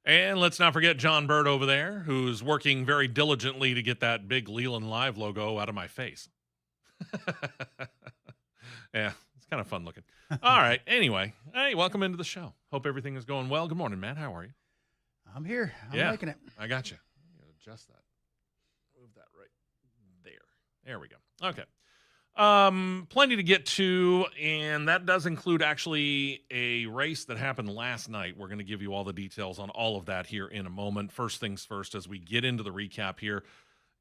And let's not forget John Bird over there, who's working very diligently to get that big Leland Live logo out of my face. Yeah, it's kind of fun looking. All right. Anyway, hey, welcome into the show. Hope everything is going well. Good morning, Matt. How are you? I'm here. I'm Yeah, making it. I got you. Adjust that. Move that right there. There we go. Okay. Plenty to get to, and that does include actually a race that happened last night. We're going to give you all the details on all of that here in a moment. First things first, as we get into the recap here,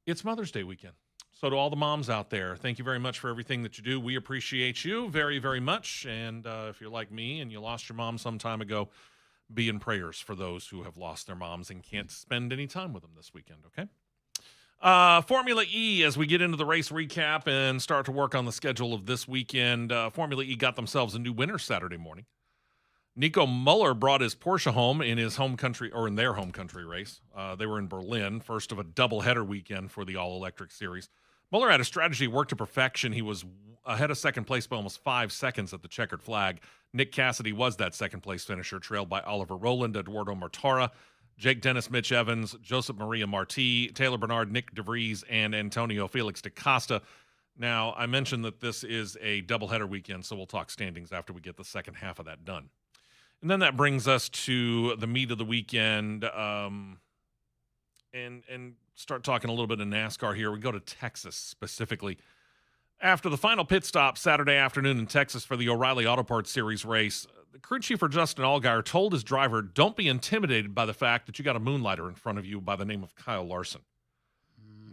it's Mother's Day weekend. So to all the moms out there, thank you very much for everything that you do. We appreciate you very, very much. And if you're like me and you lost your mom some time ago, be in prayers for those who have lost their moms and can't spend any time with them this weekend, okay? Formula E, as we get into the race recap and start to work on the schedule of this weekend, Formula E got themselves a new winner Saturday morning. Nico Muller brought his Porsche home in his home country, or in their home country race. They were in Berlin, first of a doubleheader weekend for the all-electric series. Muller had a strategy worked to perfection. He was ahead of second place by almost 5 seconds at the checkered flag. Nick Cassidy was that second-place finisher, trailed by Oliver Rowland, Eduardo Mortara, Jake Dennis, Mitch Evans, Joseph Maria Marti, Taylor Bernard, Nick DeVries, and Antonio Felix da Costa. Now, I mentioned that this is a doubleheader weekend, so we'll talk standings after we get the second half of that done. And then that brings us to the meat of the weekend, and start talking a little bit of NASCAR here. We go to Texas specifically. After the final pit stop Saturday afternoon in Texas for the O'Reilly Auto Parts Series race, the crew chief for Justin Allgaier told his driver, don't be intimidated by the fact that you got a moonlighter in front of you by the name of Kyle Larson.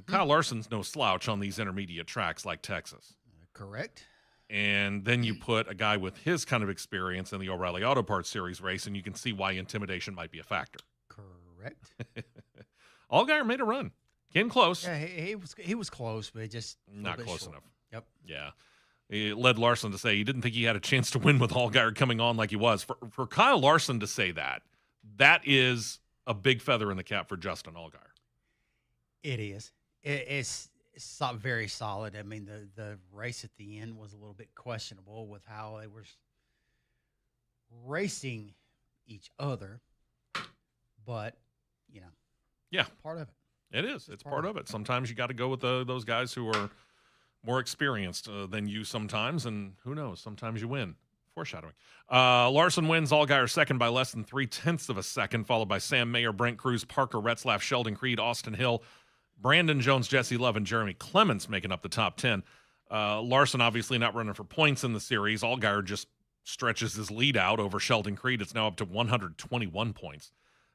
Kyle Larson's no slouch on these intermediate tracks like Texas. Correct. And then you put a guy with his kind of experience in the O'Reilly Auto Parts Series race, and you can see why intimidation might be a factor. Correct. Allgaier made a run. Came close. Yeah, he was close, but just not close short. enough. Yep. Yeah. He led Larson to say he didn't think he had a chance to win with Allgaier coming on like he was. For Kyle Larson to say that is a big feather in the cap for Justin Allgaier. It is. It's very solid. I mean, the race at the end was a little bit questionable with how they were racing each other, but, yeah, part of it. It is. It's part of it. Sometimes you got to go with those guys who are more experienced than you sometimes, and who knows, sometimes you win. Foreshadowing. Larson wins, Allgaier second by less than 0.3 of a second, followed by Sam Mayer, Brent Cruz, Parker Retzlaff, Sheldon Creed, Austin Hill, Brandon Jones, Jesse Love, and Jeremy Clements making up the top 10. Larson obviously not running for points in the series. Allgaier just stretches his lead out over Sheldon Creed. It's now up to 121 points.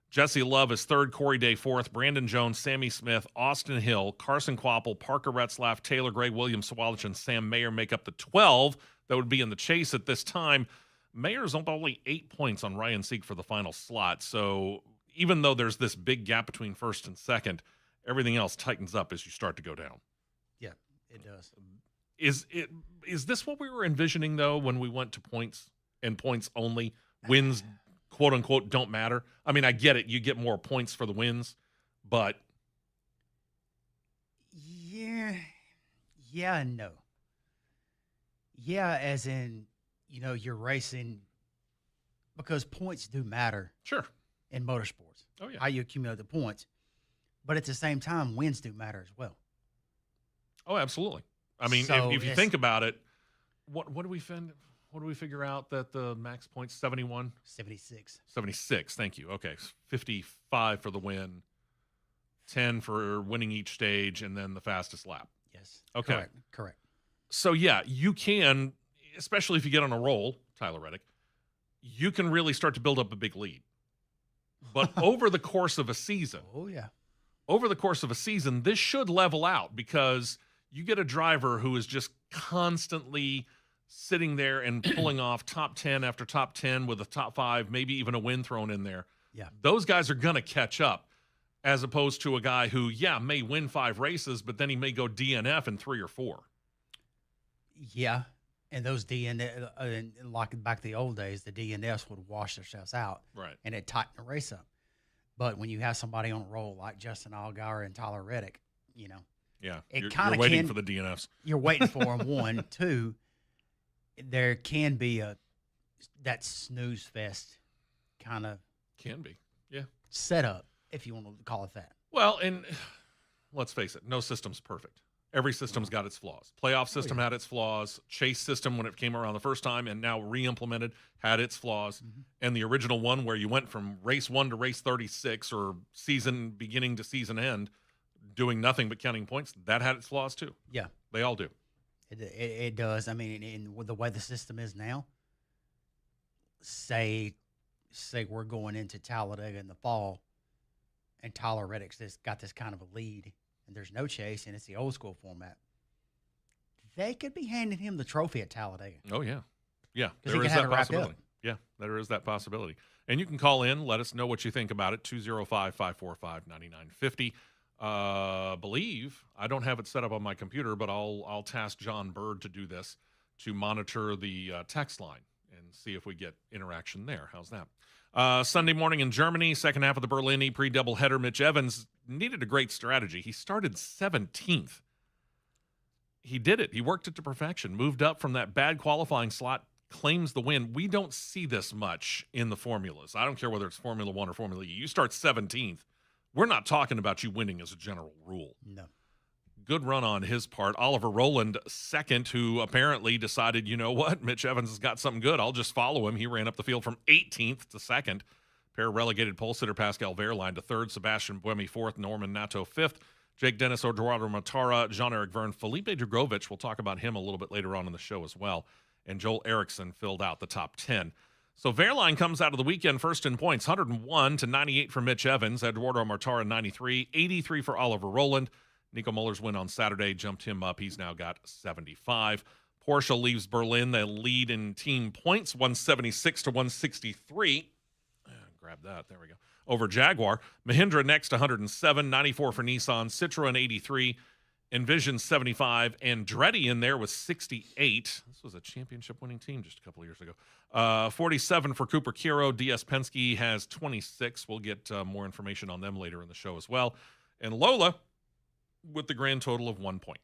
Jesse Love is third, Corey Day fourth, Brandon Jones, Sammy Smith, Austin Hill, Carson Kvapil, Parker Retzlaff, Taylor Gray, William Sawalich, and Sam Mayer make up the 12 that would be in the chase at this time. Mayer's only 8 points on Ryan Sieg for the final slot. So even though there's this big gap between first and second, everything else tightens up as you start to go down. Yeah, it does. Is this what we were envisioning, though, when we went to points and points only? Wins, quote unquote, don't matter. I mean, I get it. You get more points for the wins, but yeah and no. Yeah, as in, you're racing because points do matter. Sure. In motorsports. Oh, yeah. How you accumulate the points. But at the same time, wins do matter as well. Oh, absolutely. I mean, So if you think about it, what do we find? What do we figure out that the max points 71? 76. 76. Thank you. Okay. 55 for the win, 10 for winning each stage, and then the fastest lap. Yes. Okay. Correct. So, yeah, you can, especially if you get on a roll, Tyler Reddick, you can really start to build up a big lead. But over the course of a season, this should level out because you get a driver who is just constantly sitting there and pulling off top 10 after top 10 with a top 5, maybe even a win thrown in there. Yeah. Those guys are going to catch up as opposed to a guy who, may win 5 races, but then he may go DNF in 3 or 4. Yeah. And those DNF, like back the old days, the DNFs would wash themselves out. Right. And it tightened the race up. But when you have somebody on a roll like Justin Allgaier and Tyler Reddick, Yeah. It you're waiting for the DNFs. You're waiting for them, one. Two, there can be that snooze fest kind of Can be. Yeah. setup, if you want to call it that. Well, and let's face it, no system's perfect. Every system's got its flaws. Playoff system had its flaws. Chase system, when it came around the first time and now re-implemented, had its flaws. And the original one where you went from race 1 to race 36 or season beginning to season end, doing nothing but counting points, that had its flaws too. Yeah. They all do. It does. I mean, with the way the system is now, say we're going into Talladega in the fall, and Tyler Reddick's got this kind of a lead, and there's no chase, and it's the old school format. They could be handing him the trophy at Talladega. Oh, yeah. Yeah, there is that possibility. Yeah, there is that possibility. And you can call in, let us know what you think about it, 205-545-9950. Believe, I don't have it set up on my computer, but I'll task John Bird to do this, to monitor the text line and see if we get interaction there. How's that? Sunday morning in Germany, second half of the Berlin E-Prix doubleheader. Mitch Evans needed a great strategy. He started 17th. He did it. He worked it to perfection, moved up from that bad qualifying slot, claims the win. We don't see this much in the formulas. I don't care whether it's Formula 1 or Formula E. You start 17th. We're not talking about you winning as a general rule. No. Good run on his part. Oliver Rowland, second, who apparently decided, you know what, Mitch Evans has got something good. I'll just follow him. He ran up the field from 18th to second. Pair relegated pole sitter Pascal Wehrlein to third. Sebastian Buemi fourth. Norman Nato fifth. Jake Dennis, Eduardo Matara, Jean-Eric Verne. Felipe Drugovich, we'll talk about him a little bit later on in the show as well. And Joel Eriksson filled out the top 10. So Wehrlein comes out of the weekend first in points, 101 to 98 for Mitch Evans. Eduardo Matara, 93. 83 for Oliver Rowland. Nico Muller's win on Saturday jumped him up. He's now got 75. Porsche leaves Berlin. They lead in team points, 176 to 163. Grab that. There we go. Over Jaguar. Mahindra next, 107. 94 for Nissan. Citroen, 83. Envision, 75. Andretti in there with 68. This was a championship-winning team just a couple of years ago. 47 for Cooper Kiro. DS Penske has 26. We'll get more information on them later in the show as well. And Lola with the grand total of 1 point.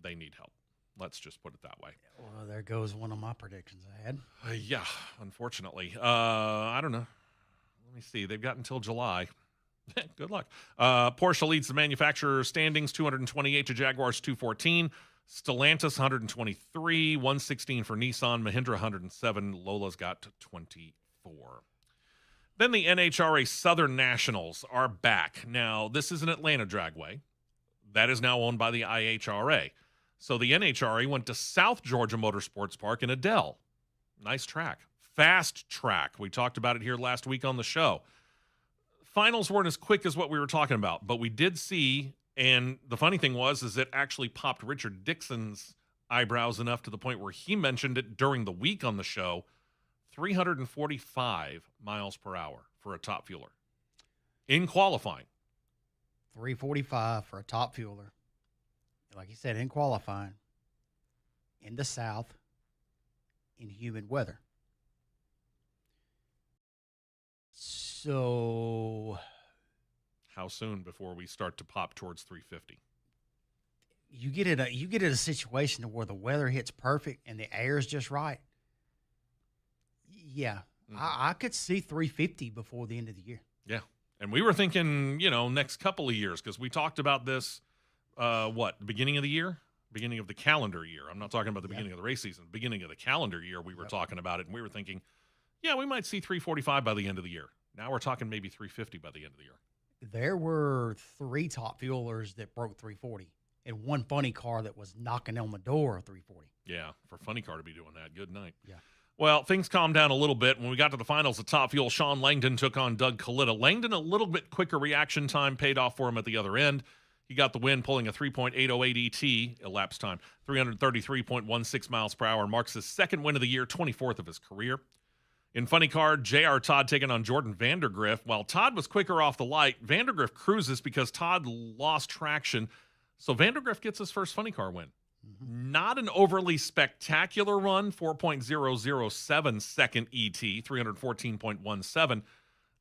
They need help. Let's just put it that way. Well, there goes one of my predictions I had. Yeah, unfortunately. I don't know. Let me see. They've got until July. Good luck. Porsche leads the manufacturer standings, 228 to Jaguars, 214. Stellantis, 123. 116 for Nissan. Mahindra, 107. Lola's got 24. Then the NHRA Southern Nationals are back. Now, this is an Atlanta dragway. That is now owned by the IHRA. So the NHRA went to South Georgia Motorsports Park in Adel. Nice track. Fast track. We talked about it here last week on the show. Finals weren't as quick as what we were talking about, but we did see, and the funny thing was, is it actually popped Richard Dixon's eyebrows enough to the point where he mentioned it during the week on the show, 345 miles per hour for a top fueler in qualifying. 345 for a top fueler. Like you said, in qualifying, in the South, in humid weather. So, how soon before we start to pop towards 350? You get it a situation where the weather hits perfect and the air is just right. Yeah, I could see 350 before the end of the year. Yeah, and we were thinking, next couple of years, because we talked about this. Beginning of the year? Beginning of the calendar year. I'm not talking about the beginning of the race season. Beginning of the calendar year, we were talking about it, and we were thinking, yeah, we might see 345 by the end of the year. Now we're talking maybe 350 by the end of the year. There were 3 top fuelers that broke 340, and one funny car that was knocking on the door of 340. Yeah, for funny car to be doing that. Good night. Yeah. Well, things calmed down a little bit. When we got to the finals of Top Fuel, Sean Langdon took on Doug Kalitta. Langdon, a little bit quicker reaction time, paid off for him at the other end. He got the win, pulling a 3.808 ET, elapsed time, 333.16 miles per hour, and marks his second win of the year, 24th of his career. In funny car, J.R. Todd taking on Jordan Vandergriff. While Todd was quicker off the light, Vandergriff cruises because Todd lost traction. So Vandergriff gets his first funny car win. Not an overly spectacular run, 4.007 second ET, 314.17.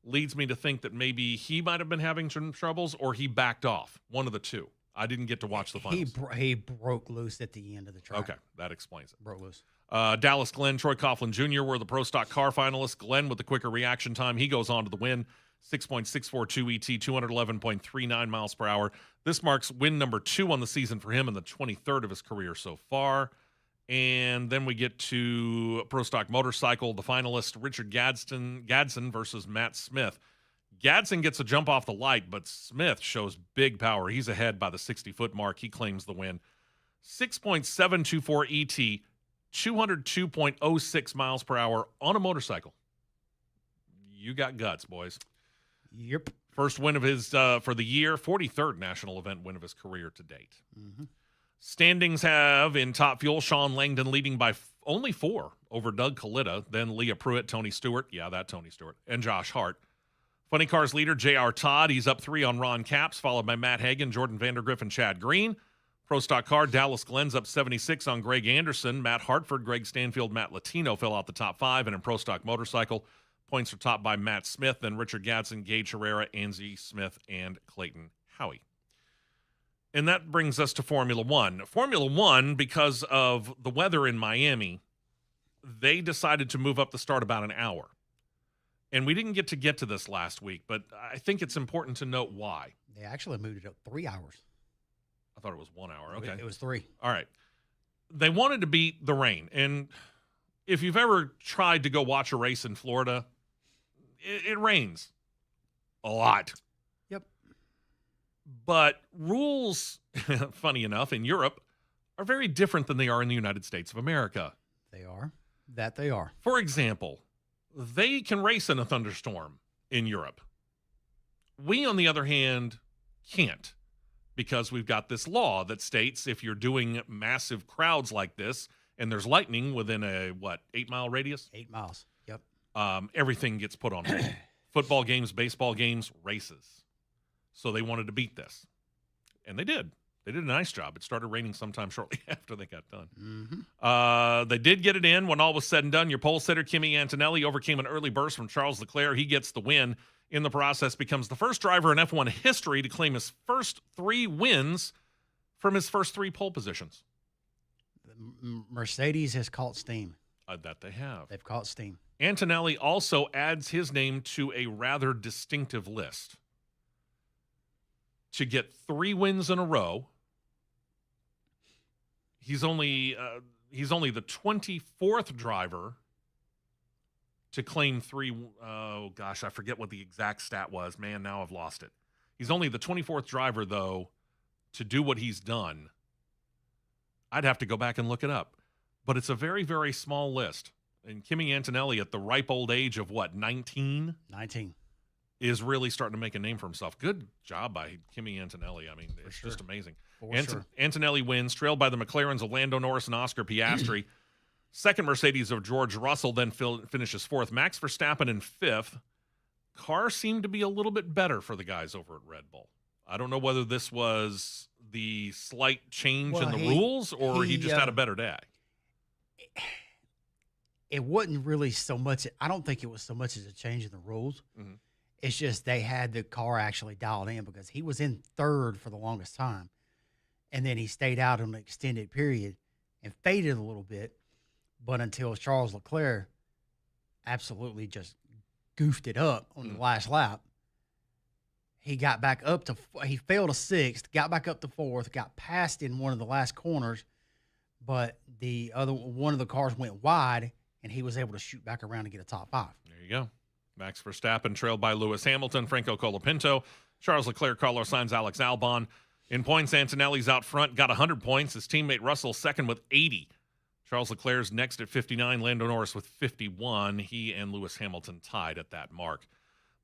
Leads me to think that maybe he might have been having some troubles or he backed off. One of the two. I didn't get to watch the finals. He broke loose at the end of the track. Okay, that explains it. Broke loose. Dallas Glenn, Troy Coughlin Jr. were the Pro Stock car finalists. Glenn with the quicker reaction time. He goes on to the win. 6.642 ET, 211.39 miles per hour. This marks win number 2 on the season for him and the 23rd of his career so far. And then we get to Pro Stock Motorcycle, the finalist Richard Gadsden versus Matt Smith. Gadsden gets a jump off the light, but Smith shows big power. He's ahead by the 60-foot mark. He claims the win. 6.724 ET, 202.06 miles per hour on a motorcycle. You got guts, boys. Yep. First win of his for the year, 43rd national event win of his career to date. Mm-hmm. Standings have in Top Fuel, Sean Langdon leading by only 4 over Doug Kalita, then Leah Pruitt, Tony Stewart, Tony Stewart, and Josh Hart. Funny Cars leader, J.R. Todd, he's up 3 on Ron Capps, followed by Matt Hagan, Jordan Vandergriff, and Chad Green. Pro Stock Car, Dallas Glenn's up 76 on Greg Anderson. Matt Hartford, Greg Stanfield, Matt Latino fill out the top 5, and in Pro Stock Motorcycle, points are topped by Matt Smith, then Richard Gadsden, Gage Herrera, Angie Smith, and Clayton Howie. And that brings us to Formula One. Formula One, because of the weather in Miami, they decided to move up the start about an hour. And we didn't get to this last week, but I think it's important to note why. They actually moved it up 3 hours. I thought it was 1 hour. Okay. It was 3. All right. They wanted to beat the rain. And if you've ever tried to go watch a race in Florida, it rains a lot. Yep. But rules, funny enough, in Europe are very different than they are in the United States of America. They are. That they are. For example, they can race in a thunderstorm in Europe. We, on the other hand, can't, because we've got this law that states if you're doing massive crowds like this and there's lightning within a, 8-mile radius? 8 miles. Yep. Everything gets put on hold. Football games, baseball games, races. So they wanted to beat this. And they did. They did a nice job. It started raining sometime shortly after they got done. Mm-hmm. They did get it in when all was said and done. Your pole sitter, Kimi Antonelli, overcame an early burst from Charles Leclerc. He gets the win. In the process, becomes the first driver in F1 history to claim his first 3 wins from his first 3 pole positions. Mercedes has caught steam. That they have. They've caught steam. Antonelli also adds his name to a rather distinctive list. To get 3 wins in a row, he's only the 24th driver to claim 3. Oh gosh, I forget what the exact stat was. Man, now I've lost it. He's only the 24th driver, though, to do what he's done. I'd have to go back and look it up. But it's a very, very small list. And Kimi Antonelli, at the ripe old age of 19? 19. Is really starting to make a name for himself. Good job by Kimi Antonelli. I mean, it's just amazing. Antonelli wins, trailed by the McLarens of Lando Norris and Oscar Piastri. Second Mercedes of George Russell then finishes 4th. Max Verstappen in 5th. Car seemed to be a little bit better for the guys over at Red Bull. I don't know whether this was the slight change in the rules or he just had a better day. It wasn't really so much. I don't think it was so much as a change in the rules. Mm-hmm. It's just they had the car actually dialed in because he was in 3rd for the longest time. And then he stayed out in an extended period and faded a little bit. But until Charles Leclerc absolutely just goofed it up on the last lap, he got back up to – he failed a 6th, got back up to 4th, got passed in one of the last corners, but the other one of the cars went wide, and he was able to shoot back around and get a top 5. There you go. Max Verstappen trailed by Lewis Hamilton, Franco Colapinto, Charles Leclerc, Carlos Sainz, Alex Albon. In points, Antonelli's out front, got 100 points. His teammate Russell second with 80. Charles Leclerc's next at 59, Lando Norris with 51. He and Lewis Hamilton tied at that mark.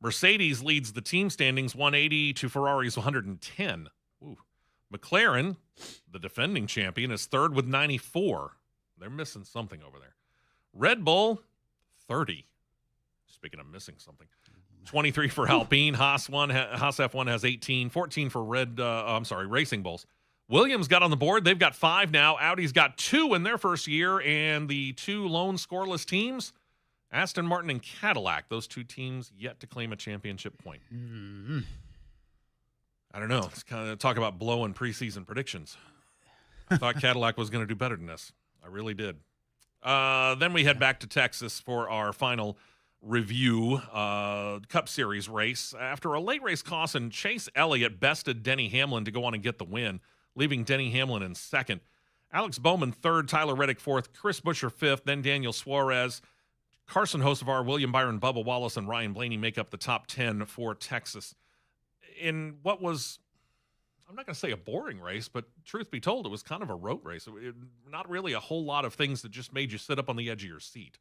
Mercedes leads the team standings 180 to Ferrari's 110. Ooh. McLaren, the defending champion, is 3rd with 94. They're missing something over there. Red Bull, 30. Speaking of missing something. 23 for Alpine. Haas F1 has 18. 14 for Racing Bulls. Williams got on the board. They've got 5 now. Audi's got 2 in their first year. And the 2 lone scoreless teams, Aston Martin and Cadillac. Those 2 teams yet to claim a championship point. Mm-hmm. I don't know. It's kind of talk about blowing preseason predictions. I thought Cadillac was going to do better than this. I really did. Then we head back to Texas for our final review Cup Series race. After a late race caution, Chase Elliott bested Denny Hamlin to go on and get the win, leaving Denny Hamlin in second. Alex Bowman third, Tyler Reddick fourth, Chris Buescher fifth, then Daniel Suarez, Carson Hocevar, William Byron, Bubba Wallace, and Ryan Blaney make up the top 10 for Texas. In what was, I'm not going to say a boring race, but truth be told, it was kind of a road race. Not really a whole lot of things that just made you sit up on the edge of your seat.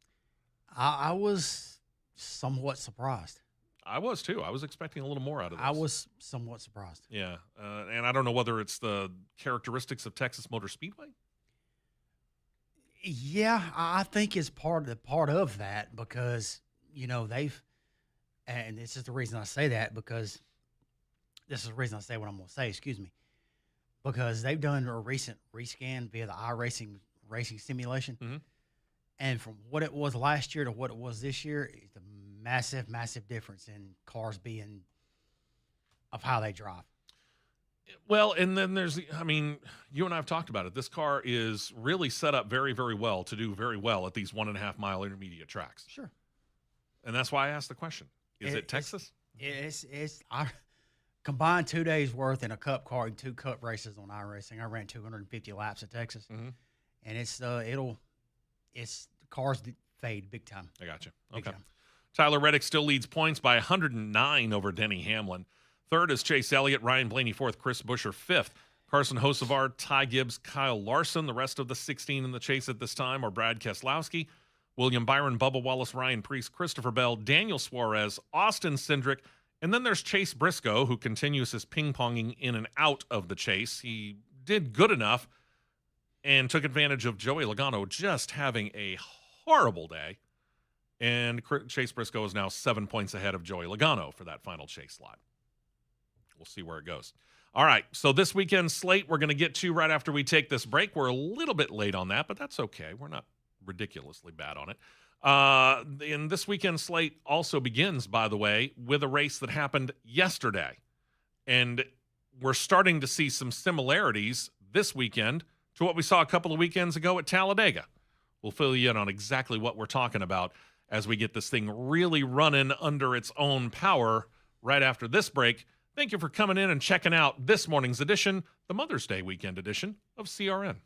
I was somewhat surprised. I was too. I was expecting a little more out of this. I was somewhat surprised. Yeah, and I don't know whether it's the characteristics of Texas Motor Speedway. Yeah, I think it's part of that because, you know, and this is the reason I say that because this is the reason I say what I'm going to say, excuse me, because they've done a recent rescan via the iRacing racing simulation. Mm-hmm. And from what it was last year to what it was this year, it's a massive, massive difference in cars being of how they drive. Well, and then you and I have talked about it. This car is really set up very, very well to do very well at these 1.5 mile intermediate tracks. Sure. And that's why I asked the question. Is it Texas? I combined 2 days worth in a cup car and 2 cup races on iRacing. I ran 250 laps at Texas. Mm-hmm. And the cars fade big time. I got you. Big Okay. time. Tyler Reddick still leads points by 109 over Denny Hamlin. Third is Chase Elliott, Ryan Blaney fourth, Chris Buescher fifth. Carson Hocevar, Ty Gibbs, Kyle Larson. The rest of the 16 in the chase at this time are Brad Keselowski, William Byron, Bubba Wallace, Ryan Preece, Christopher Bell, Daniel Suarez, Austin Cindric, and then there's Chase Briscoe, who continues his ping-ponging in and out of the chase. He did good enough and took advantage of Joey Logano just having a horrible day. And Chase Briscoe is now 7 points ahead of Joey Logano for that final chase slot. We'll see where it goes. All right, so this weekend slate we're going to get to right after we take this break. We're a little bit late on that, but that's okay. We're not ridiculously bad on it. And this weekend slate also begins, by the way, with a race that happened yesterday. And we're starting to see some similarities this weekend to what we saw a couple of weekends ago at Talladega. We'll fill you in on exactly what we're talking about as we get this thing really running under its own power right after this break. Thank you for coming in and checking out this morning's edition, the Mother's Day weekend edition of CRN.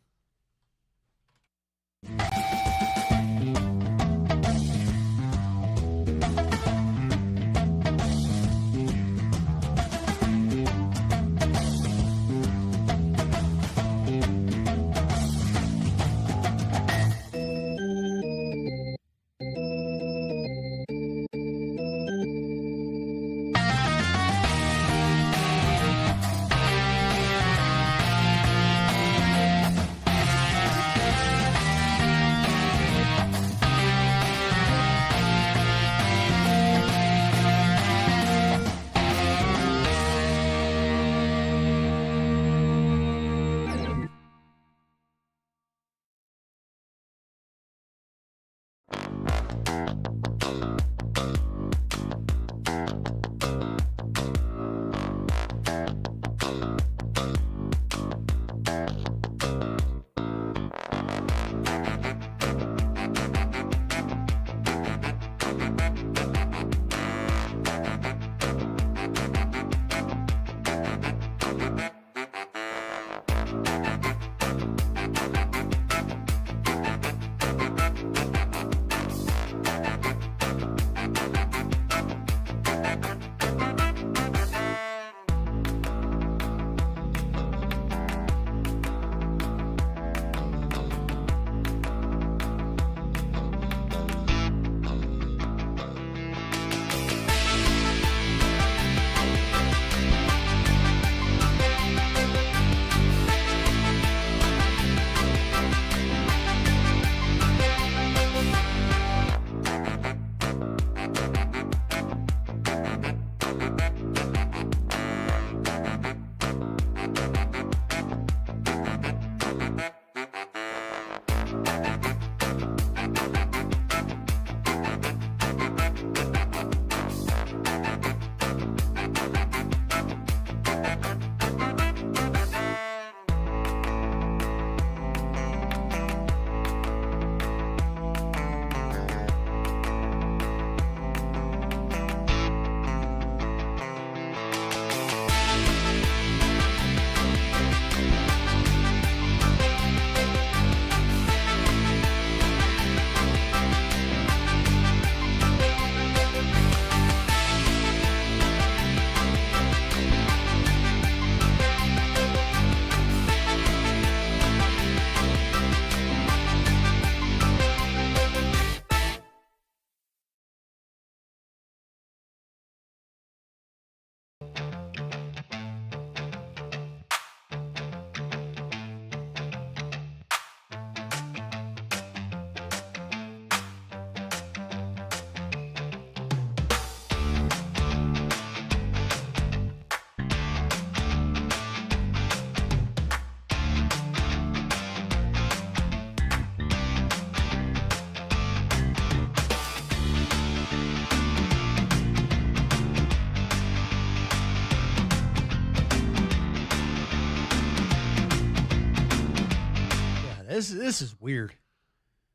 this is weird.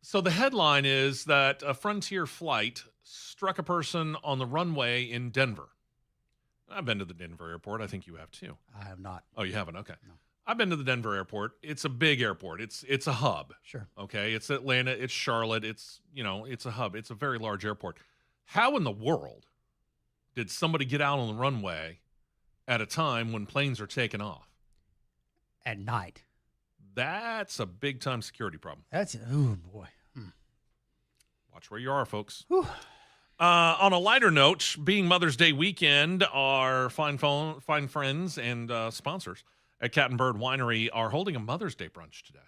So the headline is that a Frontier flight struck a person on the runway in Denver. I've been to the Denver airport. I think you have too. I have not. Oh, you haven't? Okay. No. I've been to the Denver airport. It's a big airport. It's a hub. Sure. Okay. It's Atlanta. It's Charlotte. It's a hub. It's a very large airport. How in the world did somebody get out on the runway at a time when planes are taking off? At night. That's a big time security problem. Oh boy. Watch where you are, folks. Whew. On a lighter note, being Mother's Day weekend, our fine friends and sponsors at Cat and Bird Winery are holding a Mother's Day brunch today.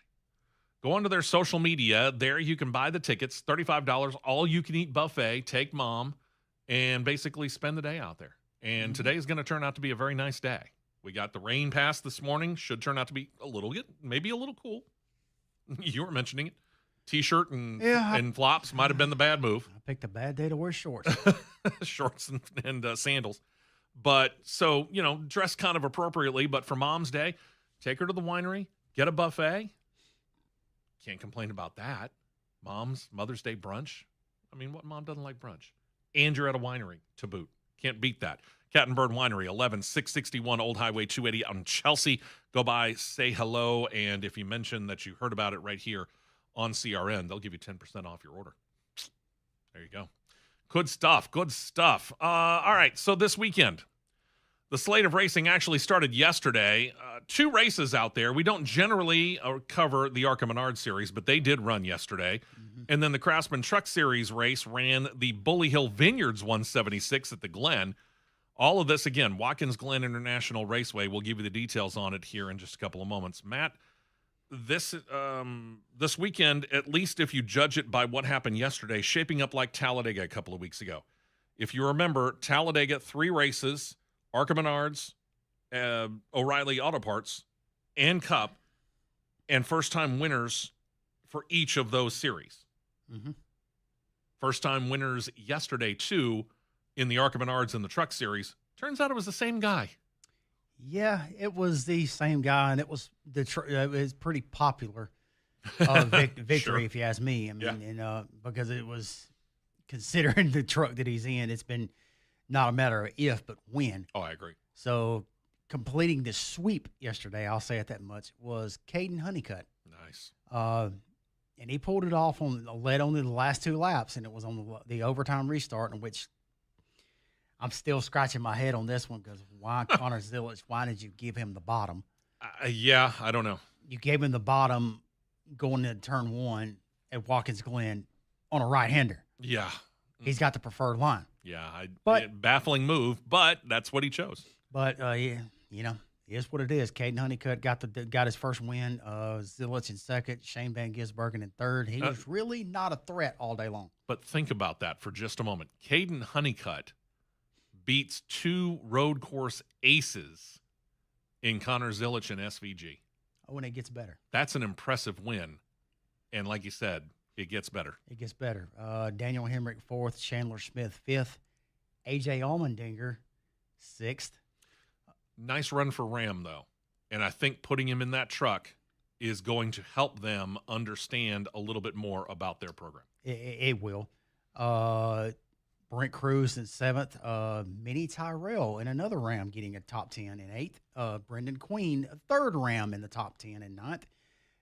Go onto their social media. There you can buy the tickets, $35, all-you-can-eat buffet. Take mom and basically spend the day out there. And today is going to turn out to be a very nice day. We got the rain pass this morning. Should turn out to be maybe a little cool. You were mentioning it. T-shirt and flops might have been the bad move. I picked a bad day to wear shorts. Shorts and sandals. But so, dress kind of appropriately. But for Mom's Day, take her to the winery, get a buffet. Can't complain about that. Mom's Mother's Day brunch. I mean, what mom doesn't like brunch? And you're at a winery to boot. Can't beat that. Cat and Bird Winery, 11661 Old Highway 280 out in Chelsea. Go by, say hello, and if you mention that you heard about it right here on CRN, they'll give you 10% off your order. There you go. Good stuff. Good stuff. All right, so this weekend, the slate of racing actually started yesterday. 2 races out there. We don't generally cover the ARCA Menard Series, but they did run yesterday. Mm-hmm. And then the Craftsman Truck Series race ran the Bully Hill Vineyards 176 at the Glen. All of this, again, Watkins Glen International Raceway. We'll give you the details on it here in just a couple of moments. Matt, this weekend, at least if you judge it by what happened yesterday, shaping up like Talladega a couple of weeks ago. If you remember, Talladega, 3 races, ARCA Menards, O'Reilly Auto Parts, and Cup, and first-time winners for each of those series. Mm-hmm. First-time winners yesterday, too, in the ARCA Menards and the Truck Series. Turns out it was the same guy. Yeah, it was the same guy, and it was it was pretty popular victory, sure, if you ask me. I mean, and because it was, considering the truck that he's in, it's been not a matter of if, but when. Oh, I agree. So completing the sweep yesterday, I'll say it that much, was Caden Honeycutt. Nice. And he pulled it off led only the last 2 laps, and it was on the overtime restart, in which I'm still scratching my head on this one, because why Connor Zillich, why did you give him the bottom? Yeah, I don't know. You gave him the bottom going into turn 1 at Watkins Glen on a right-hander. Yeah. He's got the preferred line. Yeah, baffling move, but that's what he chose. But, here's what it is. Caden Honeycutt got his first win. Zillich in second. Shane Van Gisbergen in third. He was really not a threat all day long. But think about that for just a moment. Caden Honeycutt beats 2 road course aces in Connor Zillich and SVG. Oh, and it gets better. That's an impressive win. And like you said, it gets better. It gets better. Daniel Hemrick, 4th. Chandler Smith, 5th. A.J. Allmendinger, 6th. Nice run for Ram, though. And I think putting him in that truck is going to help them understand a little bit more about their program. It will. Brent Cruz in 7th. Minnie Tyrell in another Ram getting a top 10 in 8th. Brendan Queen, a 3rd Ram in the top 10 in 9th.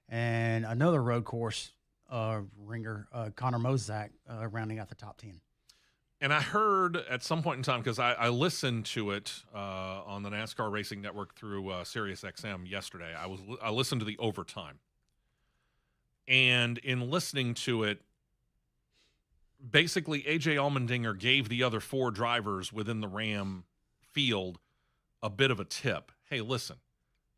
And another road course ringer, Connor Mozak, rounding out the top 10. And I heard at some point in time, because I listened to it on the NASCAR Racing Network through Sirius XM yesterday. I listened to the overtime. And in listening to it, basically A.J. Allmendinger gave the other 4 drivers within the Ram field a bit of a tip. Hey, listen,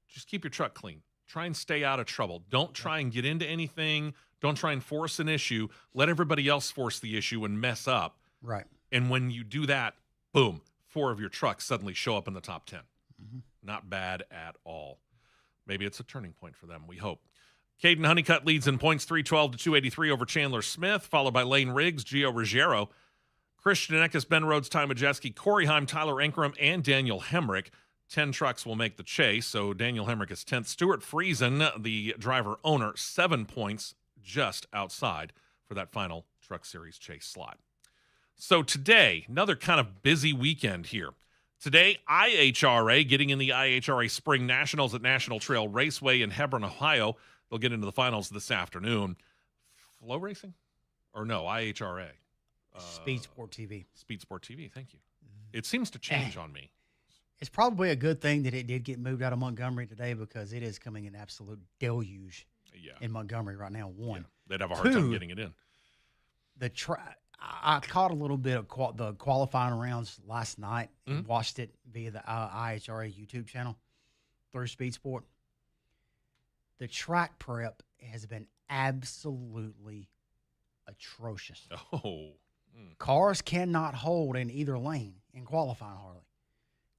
just keep your truck clean. Try and stay out of trouble. Don't try and get into anything. Don't try and force an issue. Let everybody else force the issue and mess up. Right. And when you do that, boom, 4 of your trucks suddenly show up in the top 10. Mm-hmm. Not bad at all. Maybe it's a turning point for them, we hope. Caden Honeycutt leads in points, 312 to 283 over Chandler Smith, followed by Lane Riggs, Gio Ruggiero, Christian Eckes, Ben Rhodes, Ty Majeski, Corey Heim, Tyler Ankrum, and Daniel Hemrick. 10 trucks will make the chase. So Daniel Hemrick is 10th. Stuart Friesen, the driver-owner, 7 points just outside for that final Truck Series chase slot. So today, another kind of busy weekend here. Today, IHRA getting in the IHRA Spring Nationals at National Trail Raceway in Hebron, Ohio. They'll get into the finals this afternoon. Flow Racing? Or no, IHRA. Speed Sport TV. Speed Sport TV, thank you. It seems to change on me. It's probably a good thing that it did get moved out of Montgomery today because it is coming in absolute deluge in Montgomery right now. One. Yeah, they'd have a hard time getting it in. I caught a little bit of the qualifying rounds last night and watched it via the IHRA YouTube channel through Speed Sport. The track prep has been absolutely atrocious. Cars cannot hold in either lane in qualifying hardly.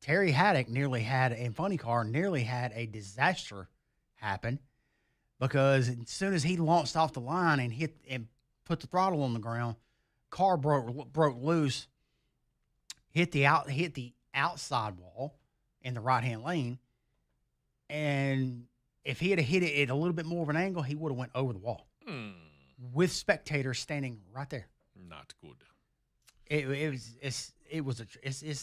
Terry Haddock in Funny Car nearly had a disaster happen because as soon as he launched off the line and put the throttle on the ground, car broke loose, hit the outside wall in the right-hand lane, and if he had hit it at a little bit more of an angle, he would have went over the wall with spectators standing right there. Not good. It's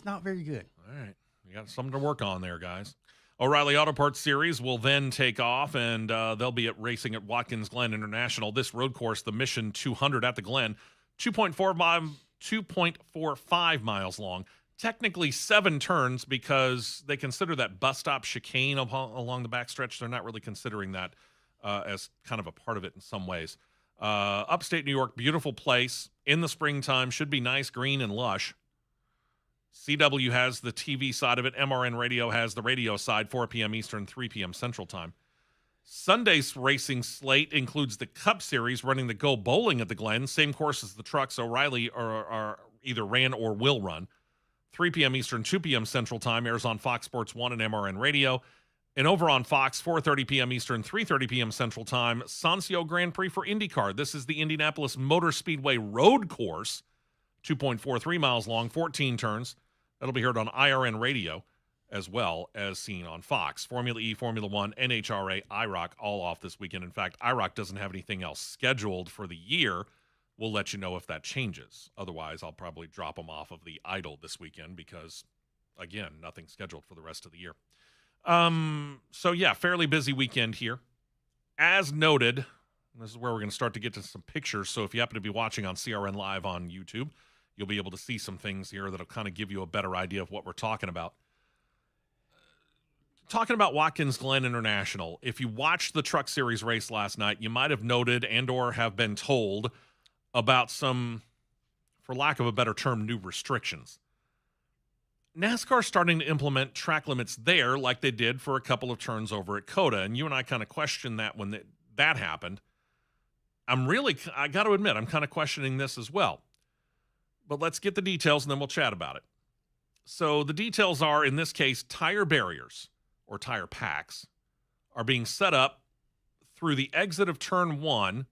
not very good. All right. You got something to work on there, guys. O'Reilly Auto Parts Series will then take off, and they'll be racing at Watkins Glen International. This road course, the Mission 200 at the Glen, 2.45 miles long. Technically 7 turns because they consider that bus stop chicane along the backstretch. They're not really considering that as kind of a part of it in some ways. Upstate New York, beautiful place. In the springtime, should be nice, green, and lush. CW has the TV side of it. MRN Radio has the radio side, 4 p.m. Eastern, 3 p.m. Central Time. Sunday's racing slate includes the Cup Series running the Go Bowling at the Glen, same course as the trucks O'Reilly are either ran or will run. 3 p.m. Eastern, 2 p.m. Central Time airs on Fox Sports 1 and MRN Radio. And over on Fox, 4:30 p.m. Eastern, 3:30 p.m. Central Time, Sancio Grand Prix for Indycar. This is the Indianapolis Motor Speedway road course, 2.43 miles long, 14 turns. That'll be heard on IRN Radio as well as seen on Fox. Formula E, Formula One, NHRA, IROC, all off this weekend. In fact, IROC doesn't have anything else scheduled for the year. We'll let you know if that changes. Otherwise, I'll probably drop them off of the idle this weekend because, again, nothing scheduled for the rest of the year. So, yeah, fairly busy weekend here. As noted, this is where we're going to start to get to some pictures. So if you happen to be watching on CRN Live on YouTube, you'll be able to see some things here that'll kind of give you a better idea of what we're talking about. Talking about Watkins Glen International, if you watched the Truck Series race last night, you might have noted and or have been told about some, for lack of a better term, new restrictions. NASCAR starting to implement track limits there like they did for a couple of turns over at COTA, and you and I kind of questioned that when that happened. I got to admit, I'm kind of questioning this as well. But let's get the details, and then we'll chat about it. So the details are, in this case, tire barriers, or tire packs, are being set up through the exit of Turn 1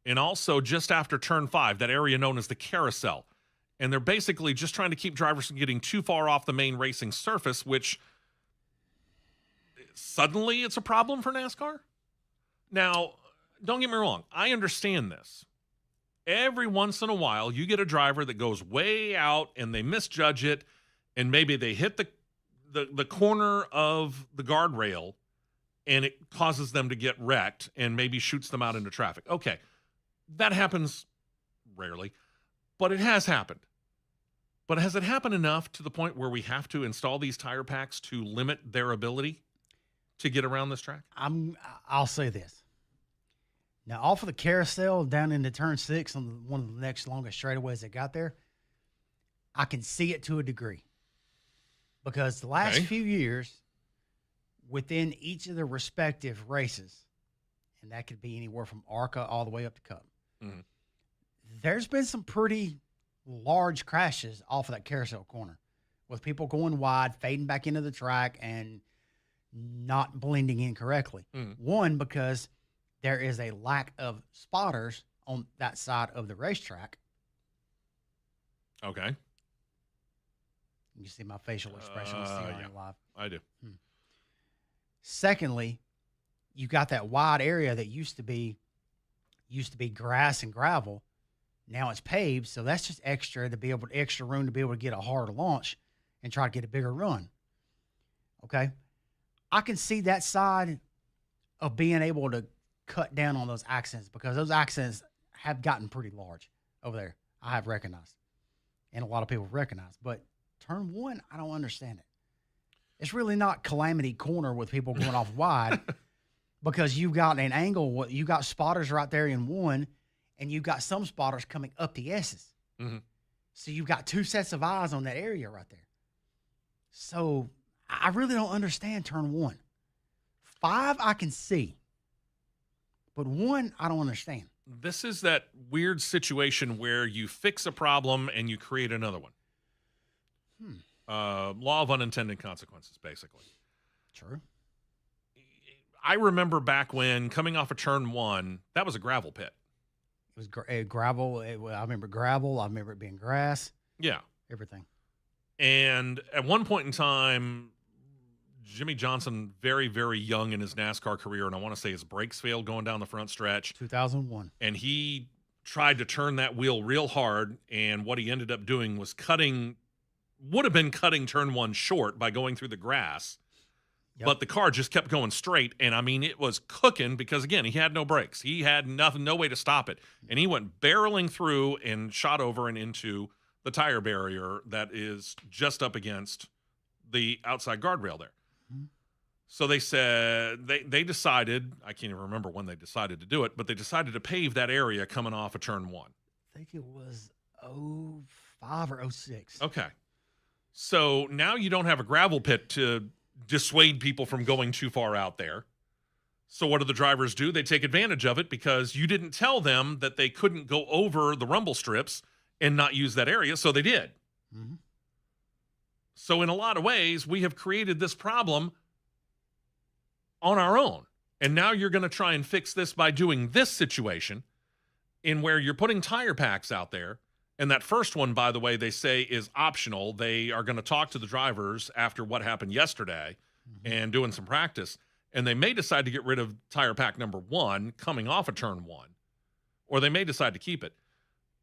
and also just after Turn 5, that area known as the carousel. And they're basically just trying to keep drivers from getting too far off the main racing surface, which suddenly it's a problem for NASCAR? Now, don't get me wrong. I understand this. Every once in a while, you get a driver that goes way out and they misjudge it, and maybe they hit the corner of the guardrail and it causes them to get wrecked and maybe shoots them out into traffic. Okay, that happens rarely, but it has happened. But has it happened enough to the point where we have to install these tire packs to limit their ability to get around this track? I'll say this. Now, off of the carousel down into Turn 6 on one of the next longest straightaways that got there, I can see it to a degree. Because the last few years, within each of the respective races, and that could be anywhere from ARCA all the way up to Cup, there's been some pretty large crashes off of that carousel corner with people going wide, fading back into the track, and not blending in correctly. One, because there is a lack of spotters on that side of the racetrack. Okay. You see my facial expression on CRN yeah, Live. I do. Secondly, you got that wide area that used to be grass and gravel. Now it's paved, so that's just extra room to be able to get a harder launch and try to get a bigger run. Okay, I can see that side of being able to cut down on those accidents because those accidents have gotten pretty large over there. I have recognized, and a lot of people recognize. But turn one, I don't understand it. It's really not Calamity Corner with people going off wide because you've got an angle. You got spotters right there in one, and you've got some spotters coming up the S's. Mm-hmm. So you've got two sets of eyes on that area right there. So I really don't understand turn one. 5, I can see. But 1, I don't understand. This is that weird situation where you fix a problem and you create another one. Law of unintended consequences, basically. True. I remember back when coming off of turn 1, that was a gravel pit. It was gravel. I remember gravel. I remember it being grass. Yeah. Everything. And at one point in time, Jimmy Johnson, very, very young in his NASCAR career, and I want to say his brakes failed going down the front stretch. 2001. And he tried to turn that wheel real hard, and what he ended up doing was would have been cutting turn 1 short by going through the grass. Yep. But the car just kept going straight, and I mean, it was cooking because, again, he had no brakes. He had no way to stop it. And he went barreling through and shot over and into the tire barrier that is just up against the outside guardrail there. Mm-hmm. So they said they decided, I can't even remember when they decided to do it, but they decided to pave that area coming off of turn 1. I think it was 05 or 06. Okay. So now you don't have a gravel pit to dissuade people from going too far out there. So what do the drivers do? They take advantage of it because you didn't tell them that they couldn't go over the rumble strips and not use that area, so they did. Mm-hmm. So in a lot of ways, we have created this problem on our own. And now you're going to try and fix this by doing this situation in where you're putting tire packs out there. And that first one, by the way, they say is optional. They are going to talk to the drivers after what happened yesterday and doing some practice. And they may decide to get rid of tire pack number 1 coming off of turn 1, or they may decide to keep it.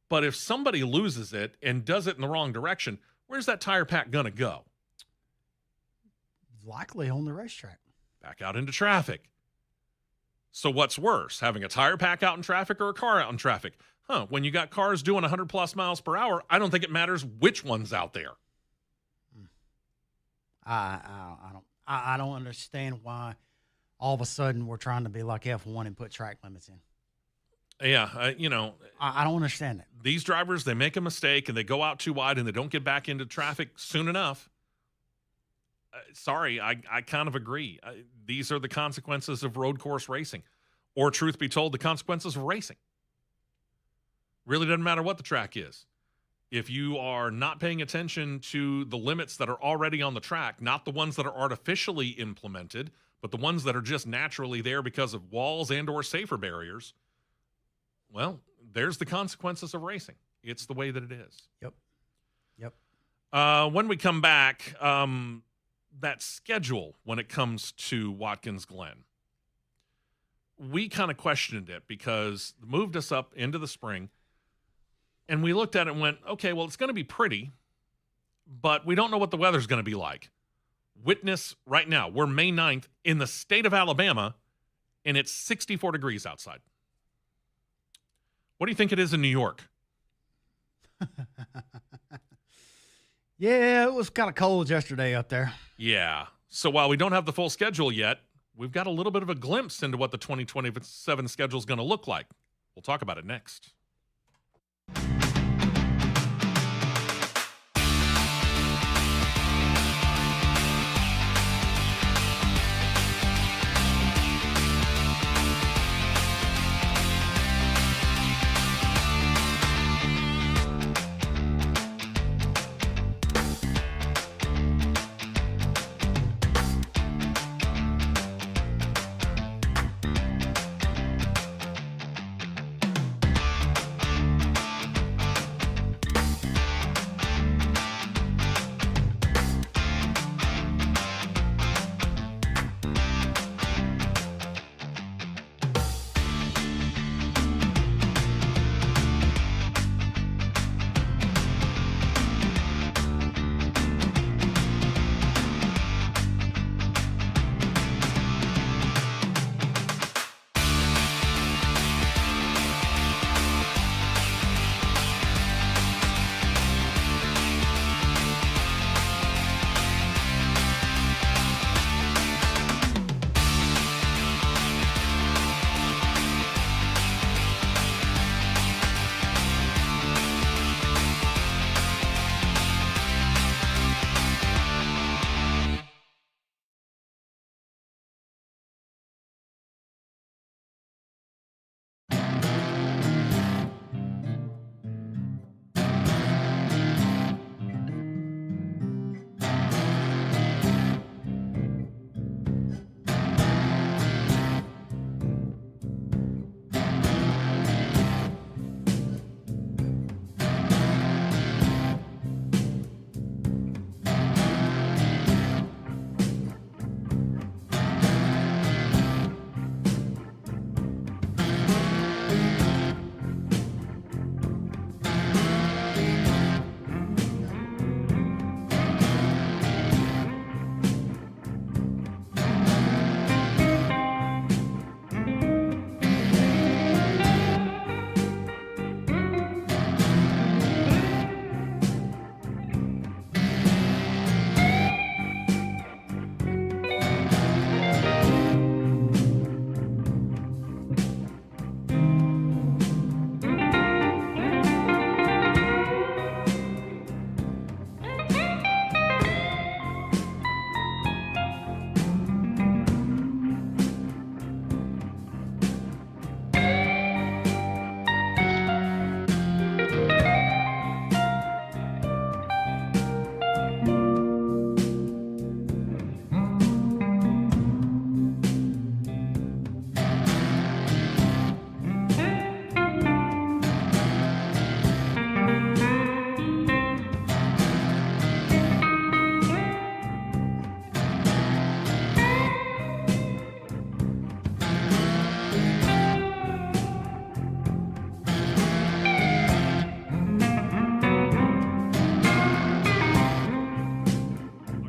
But if somebody loses it and does it in the wrong direction, where's that tire pack going to go? Likely on the racetrack. Back out into traffic. So what's worse, having a tire pack out in traffic or a car out in traffic? When you got cars doing 100 plus miles per hour, I don't think it matters which one's out there. I don't understand why all of a sudden we're trying to be like F1 and put track limits in. Yeah, I don't understand it. These drivers, they make a mistake and they go out too wide and they don't get back into traffic soon enough. Sorry, I kind of agree. These are the consequences of road course racing. Or truth be told, the consequences of racing. Really doesn't matter what the track is. If you are not paying attention to the limits that are already on the track, not the ones that are artificially implemented, but the ones that are just naturally there because of walls and or safer barriers, well, there's the consequences of racing. It's the way that it is. Yep. When we come back, that schedule when it comes to Watkins Glen, we kind of questioned it because it moved us up into the spring. And we looked at it and went, okay, well, it's going to be pretty, but we don't know what the weather's going to be like. Witness right now, we're May 9th in the state of Alabama, and it's 64 degrees outside. What do you think it is in New York? Yeah, it was kind of cold yesterday up there. Yeah. So while we don't have the full schedule yet, we've got a little bit of a glimpse into what the 2027 schedule is going to look like. We'll talk about it next.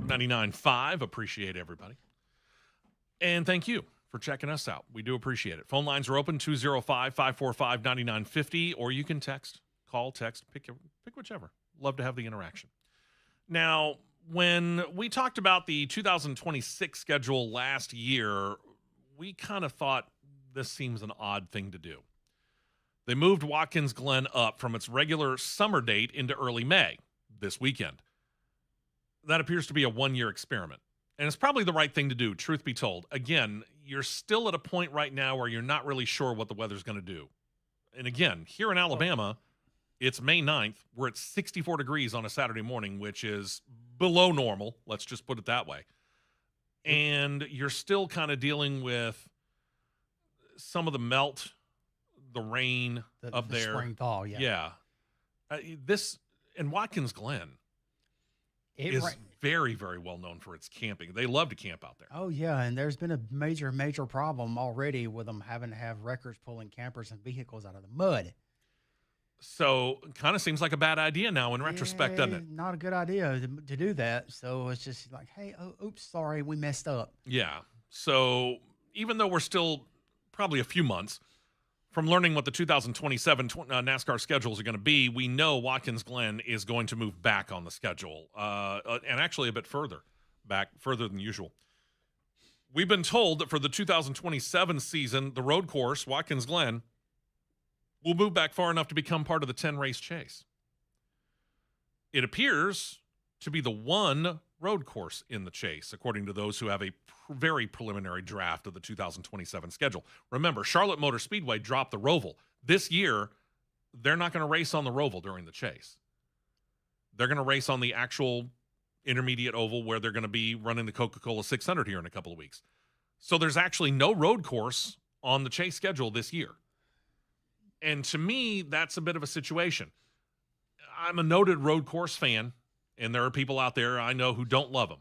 99.5. Appreciate everybody. And thank you for checking us out. We do appreciate it. Phone lines are open, 205-545-9950, or you can call, text, pick whichever. Love to have the interaction. Now, when we talked about the 2026 schedule last year, we kind of thought this seems an odd thing to do. They moved Watkins Glen up from its regular summer date into early May this weekend. That appears to be a one-year experiment. And it's probably the right thing to do, truth be told. Again, you're still at a point right now where you're not really sure what the weather's going to do. And again, here in Alabama, it's May 9th. We're at 64 degrees on a Saturday morning, which is below normal. Let's just put it that way. And you're still kind of dealing with some of the melt, the rain up there. Spring thaw, yeah. This, and Watkins Glen is very, very well known for its camping. They love to camp out there. Oh, yeah, and there's been a major problem already with them having to have records pulling campers and vehicles out of the mud. So kind of seems like a bad idea now in retrospect, doesn't it? Not a good idea to do that. So it's just like, hey, oops, sorry, we messed up. Yeah. So even though we're still probably a few months from learning what the 2027 NASCAR schedules are going to be, we know Watkins Glen is going to move back on the schedule, and actually a bit further than usual. We've been told that for the 2027 season, the road course, Watkins Glen, will move back far enough to become part of the 10-race chase. It appears to be the one road course in the chase, according to those who have a very preliminary draft of the 2027 schedule. Remember, Charlotte Motor Speedway dropped the Roval. This year, they're not going to race on the Roval during the chase. They're going to race on the actual intermediate oval where they're going to be running the Coca-Cola 600 here in a couple of weeks. So there's actually no road course on the chase schedule this year. And to me, that's a bit of a situation. I'm a noted road course fan, and there are people out there I know who don't love them.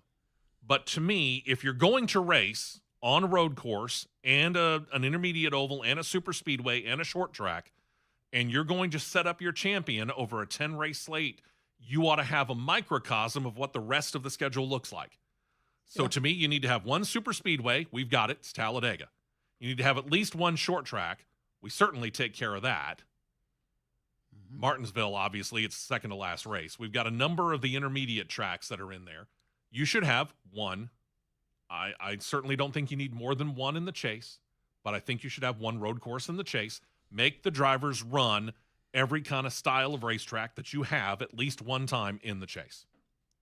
But to me, if you're going to race on a road course and an intermediate oval and a super speedway and a short track, and you're going to set up your champion over a 10-race slate, you ought to have a microcosm of what the rest of the schedule looks like. So to me, you need to have one super speedway. We've got it. It's Talladega. You need to have at least one short track. We certainly take care of that. Mm-hmm. Martinsville, obviously, it's the second to last race. We've got a number of the intermediate tracks that are in there. You should have one. I certainly don't think you need more than one in the chase, but I think you should have one road course in the chase. Make the drivers run every kind of style of racetrack that you have at least one time in the chase.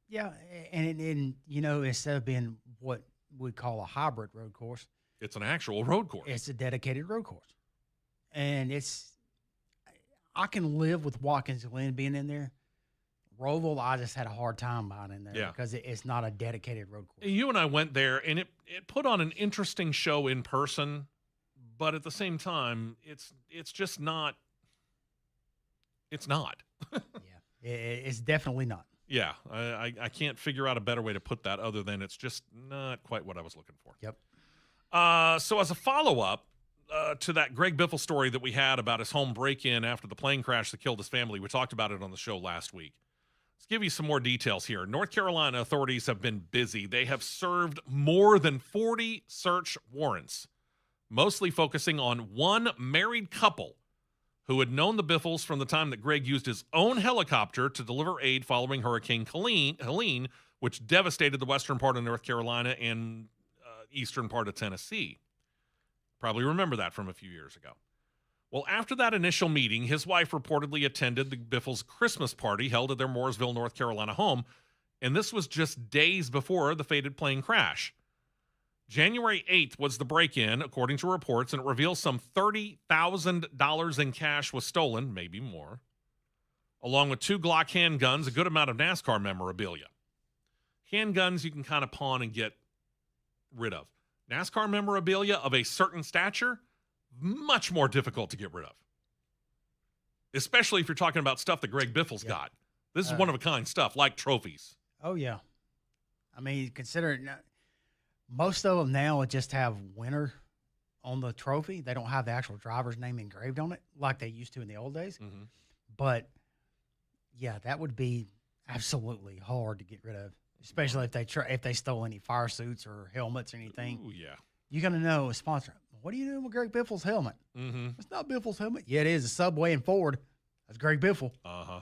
Yeah, and you know, instead of being what we call a hybrid road course, it's an actual road course. It's a dedicated road course. And I can live with Watkins Glen being in there. Roval, I just had a hard time buying in there because it's not a dedicated road course. You and I went there, and it put on an interesting show in person, but at the same time, it's just not. It's not. It's definitely not. Yeah, I can't figure out a better way to put that other than it's just not quite what I was looking for. Yep. So as a follow-up, to that Greg Biffle story that we had about his home break-in after the plane crash that killed his family. We talked about it on the show last week. Let's give you some more details here. North Carolina authorities have been busy. They have served more than 40 search warrants, mostly focusing on one married couple who had known the Biffles from the time that Greg used his own helicopter to deliver aid following Hurricane Helene, which devastated the western part of North Carolina and eastern part of Tennessee. Probably remember that from a few years ago. Well, after that initial meeting, his wife reportedly attended the Biffles' Christmas party held at their Mooresville, North Carolina home, and this was just days before the fated plane crash. January 8th was the break-in, according to reports, and it reveals some $30,000 in cash was stolen, maybe more, along with 2 Glock handguns, a good amount of NASCAR memorabilia. Handguns you can kind of pawn and get rid of. NASCAR memorabilia of a certain stature, much more difficult to get rid of. Especially if you're talking about stuff that Greg Biffle's got. This is one-of-a-kind stuff, like trophies. Oh, yeah. I mean, consider most of them now just have winner on the trophy. They don't have the actual driver's name engraved on it like they used to in the old days. Mm-hmm. But, yeah, that would be absolutely hard to get rid of. especially if they stole any fire suits or helmets or anything. Ooh, yeah. You're gonna know a sponsor. What are you doing with Greg Biffle's helmet? Mm-hmm. It's not Biffle's helmet. Yeah, it is. A Subway and Ford. That's Greg Biffle. Uh-huh.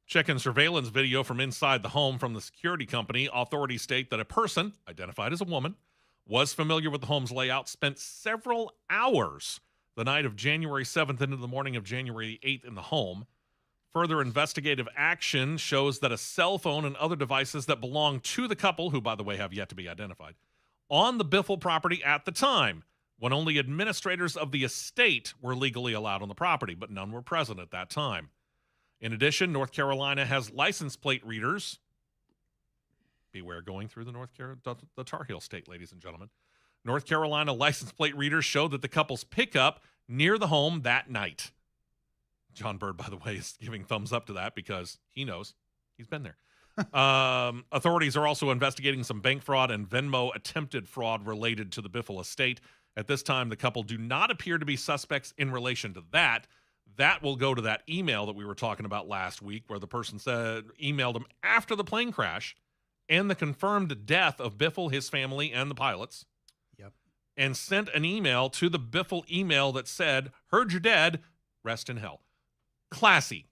Checking surveillance video from inside the home from the security company, authorities state that a person, identified as a woman, was familiar with the home's layout, spent several hours the night of January 7th into the morning of January 8th in the home. Further investigative action shows that a cell phone and other devices that belong to the couple, who, by the way, have yet to be identified, on the Biffle property at the time, when only administrators of the estate were legally allowed on the property, but none were present at that time. In addition, North Carolina has license plate readers. Beware going through the Tar Heel state, ladies and gentlemen. North Carolina license plate readers showed that the couple's pickup near the home that night. John Bird, by the way, is giving thumbs up to that because he knows. He's been there. Authorities are also investigating some bank fraud and Venmo attempted fraud related to the Biffle estate. At this time, the couple do not appear to be suspects in relation to that. That will go to that email that we were talking about last week where the person emailed him after the plane crash and the confirmed death of Biffle, his family, and the pilots. Yep. And sent an email to the Biffle email that said, "Heard you're dead, rest in hell." Classy.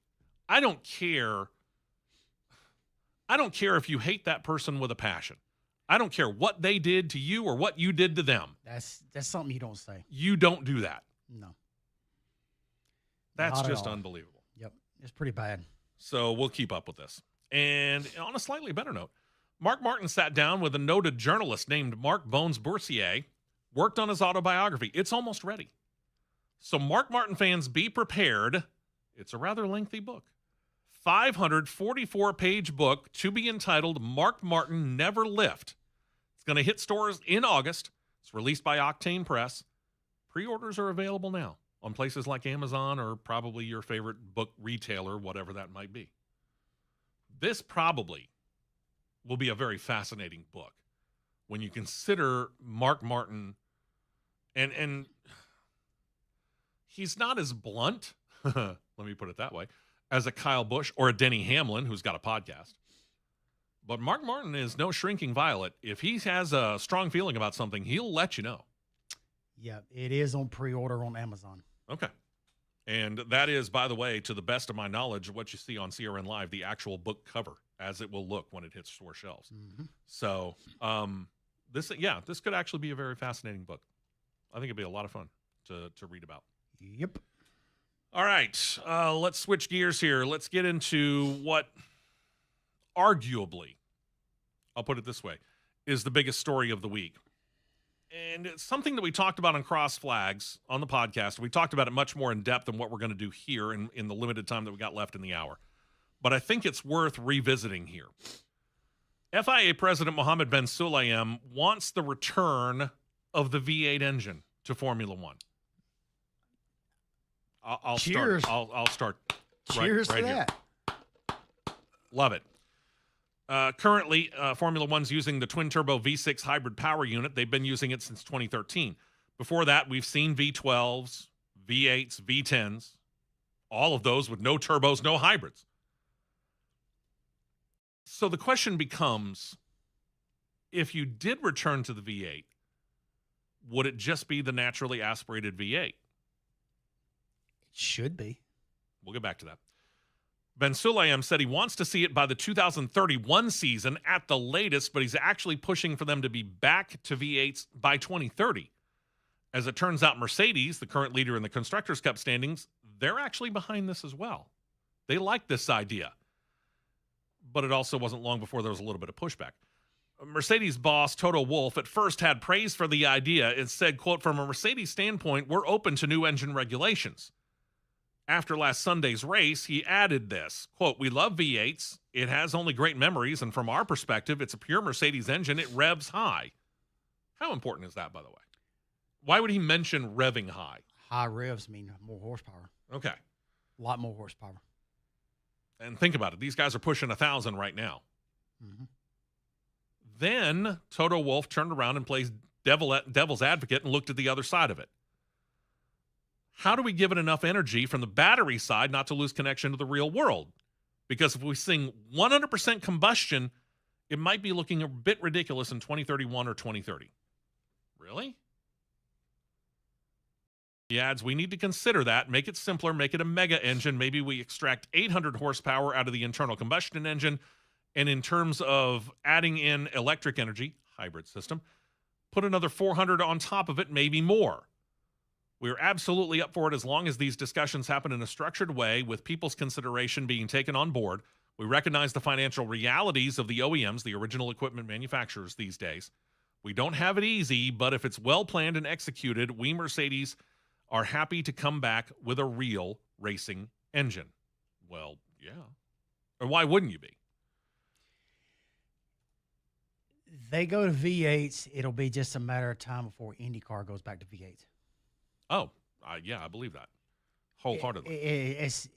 I don't care if you hate that person with a passion. I don't care what they did to you or what you did to them. That's something you don't say. You don't do that. No. That's just unbelievable. Yep. It's pretty bad. So we'll keep up with this. And on a slightly better note, Mark Martin sat down with a noted journalist named Mark Bones Boursier, worked on his autobiography. It's almost ready. So Mark Martin fans, be prepared. It's a rather lengthy book. 544-page book to be entitled Mark Martin Never Lift. It's going to hit stores in August. It's released by Octane Press. Pre-orders are available now on places like Amazon or probably your favorite book retailer, whatever that might be. This probably will be a very fascinating book when you consider Mark Martin, and he's not as blunt, let me put it that way, as a Kyle Busch or a Denny Hamlin, who's got a podcast. But Mark Martin is no shrinking violet. If he has a strong feeling about something, he'll let you know. Yeah, it is on pre-order on Amazon. Okay. And that is, by the way, to the best of my knowledge, what you see on CRN Live, the actual book cover, as it will look when it hits store shelves. Mm-hmm. So this could actually be a very fascinating book. I think it'd be a lot of fun to read about. Yep. All right, let's switch gears here. Let's get into what arguably, I'll put it this way, is the biggest story of the week. And it's something that we talked about on Cross Flags on the podcast. We talked about it much more in depth than what we're going to do here in the limited time that we got left in the hour. But I think it's worth revisiting here. FIA President Mohammed Ben Sulayem wants the return of the V8 engine to Formula One. I'll Cheers. start. I'll start. Cheers right to here. that. Love it. Currently, Formula One's using the twin-turbo V6 hybrid power unit. They've been using it since 2013. Before that, we've seen V12s, V8s, V10s, all of those with no turbos, no hybrids. So the question becomes, if you did return to the V8, would it just be the naturally aspirated V8? It should be. We'll get back to that. Ben Sulayem said he wants to see it by the 2031 season at the latest, but he's actually pushing for them to be back to V8s by 2030. As it turns out, Mercedes, the current leader in the Constructors' Cup standings, they're actually behind this as well. They like this idea. But it also wasn't long before there was a little bit of pushback. Mercedes boss Toto Wolff at first had praise for the idea and said, quote, "From a Mercedes standpoint, we're open to new engine regulations." After last Sunday's race, he added this, quote, "We love V8s. It has only great memories, and from our perspective, it's a pure Mercedes engine. It revs high." How important is that, by the way? Why would he mention revving high? High revs mean more horsepower. Okay. A lot more horsepower. And think about it. These guys are pushing 1,000 right now. Mm-hmm. Then Toto Wolff turned around and played devil's advocate and looked at the other side of it. How do we give it enough energy from the battery side not to lose connection to the real world? Because if we sing 100% combustion, it might be looking a bit ridiculous in 2031 or 2030. Really? He adds, we need to consider that, make it simpler, make it a mega engine. Maybe we extract 800 horsepower out of the internal combustion engine. And in terms of adding in electric energy, hybrid system, put another 400 on top of it, maybe more. We're absolutely up for it as long as these discussions happen in a structured way with people's consideration being taken on board. We recognize the financial realities of the OEMs, the original equipment manufacturers these days. We don't have it easy, but if it's well planned and executed, we Mercedes are happy to come back with a real racing engine. Well, yeah. Or why wouldn't you be? They go to V8s, it'll be just a matter of time before Indycar goes back to V8s. Oh, yeah, I believe that wholeheartedly. It's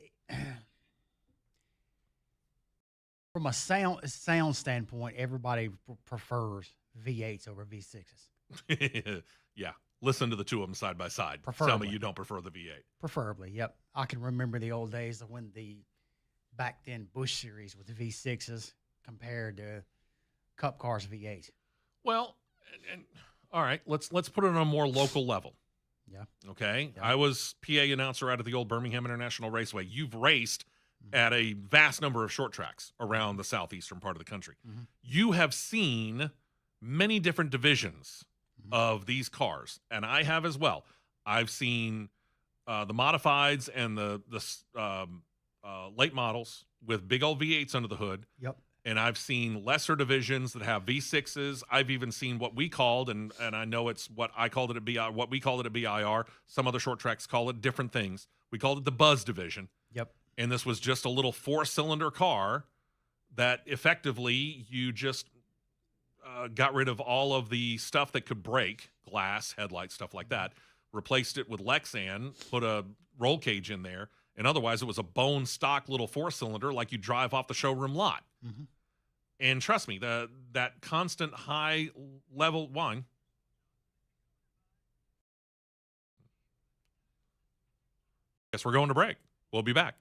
from a sound standpoint, everybody prefers V8s over V6s. Yeah, listen to the two of them side by side. Preferably. Tell me you don't prefer the V8. Preferably, yep. I can remember the old days of when the back then Busch series with the V6s compared to Cup cars V8s. Well, and all right, let's put it on a more local level. Yeah. Okay. Yeah. I was PA announcer out of the old Birmingham International Raceway. You've raced at a vast number of short tracks around the southeastern part of the country. Mm-hmm. You have seen many different divisions of these cars, and I have as well. I've seen the modifieds and the late models with big old V8s under the hood. Yep. And I've seen lesser divisions that have V6s. I've even seen what we called, and I know it's what I called it what we called it a BIR. Some other short tracks call it different things. We called it the Buzz division. Yep. And this was just a little 4-cylinder car that effectively you just got rid of all of the stuff that could break, glass, headlights, stuff like that, replaced it with Lexan, put a roll cage in there, and otherwise it was a bone stock little 4-cylinder like you drive off the showroom lot. Mm-hmm. And trust me, that constant high level one. Guess we're going to break. We'll be back.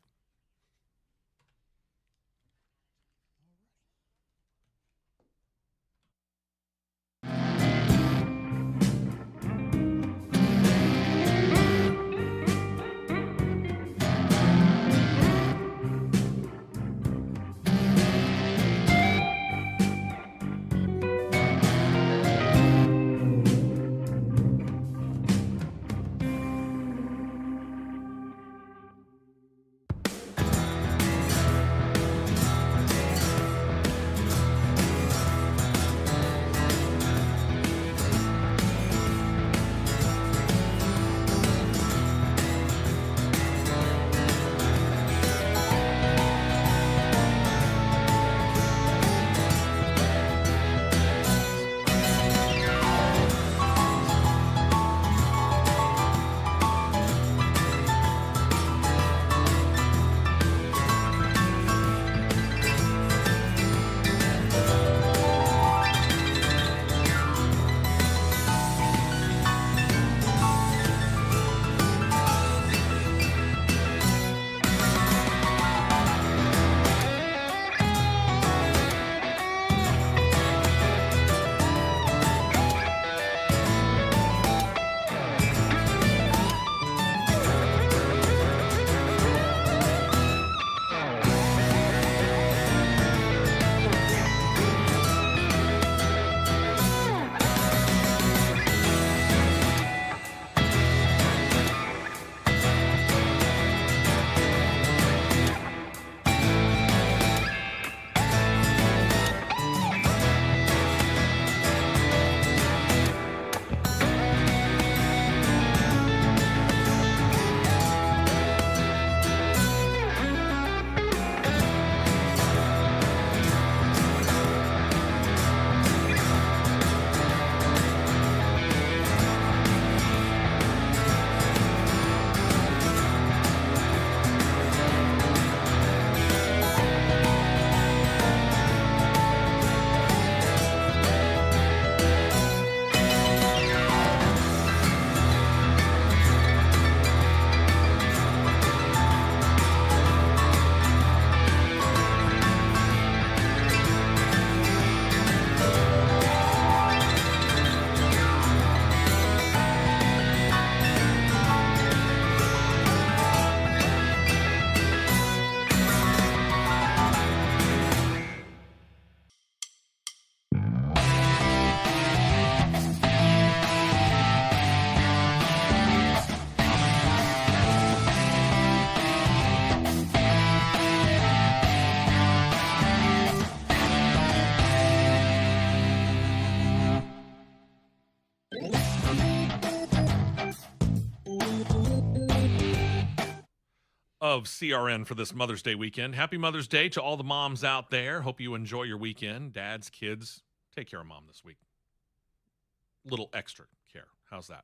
of CRN for this Mother's Day weekend. Happy Mother's Day to all the moms out there. Hope you enjoy your weekend. Dads, kids, take care of mom this week. Little extra care. How's that?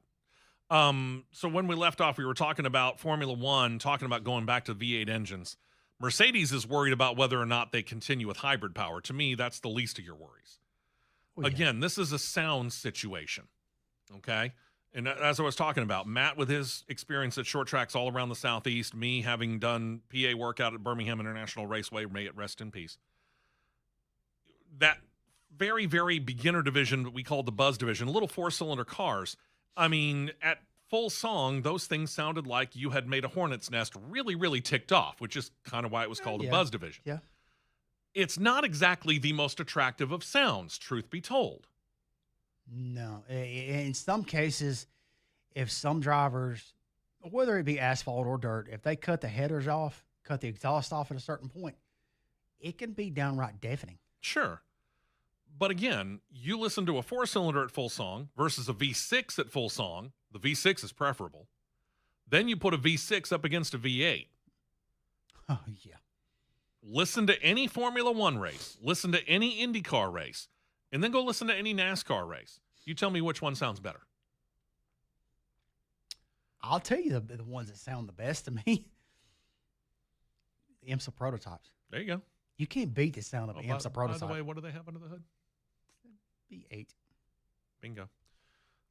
So when we left off, we were talking about Formula One, talking about going back to V8 engines. Mercedes is worried about whether or not they continue with hybrid power. To me, that's the least of your worries. Oh, yeah. Again, this is a sound situation, okay? And as I was talking about, Matt with his experience at short tracks all around the Southeast, me having done PA work out at Birmingham International Raceway, may it rest in peace. That very, very beginner division that we call the Buzz division, little four-cylinder cars, I mean, at full song, those things sounded like you had made a hornet's nest really, really ticked off, which is kind of why it was called a Buzz division. Yeah. It's not exactly the most attractive of sounds, truth be told. No. In some cases, if some drivers, whether it be asphalt or dirt, if they cut the headers off, cut the exhaust off at a certain point, it can be downright deafening. Sure. But again, you listen to a four-cylinder at full song versus a V6 at full song. The V6 is preferable. Then you put a V6 up against a V8. Oh, yeah. Listen to any Formula One race. Listen to any Indycar race. And then go listen to any NASCAR race. You tell me which one sounds better. I'll tell you the ones that sound the best to me. The IMSA prototypes. There you go. You can't beat the sound of an IMSA prototype. By the way, what do they have under the hood? V8. Bingo.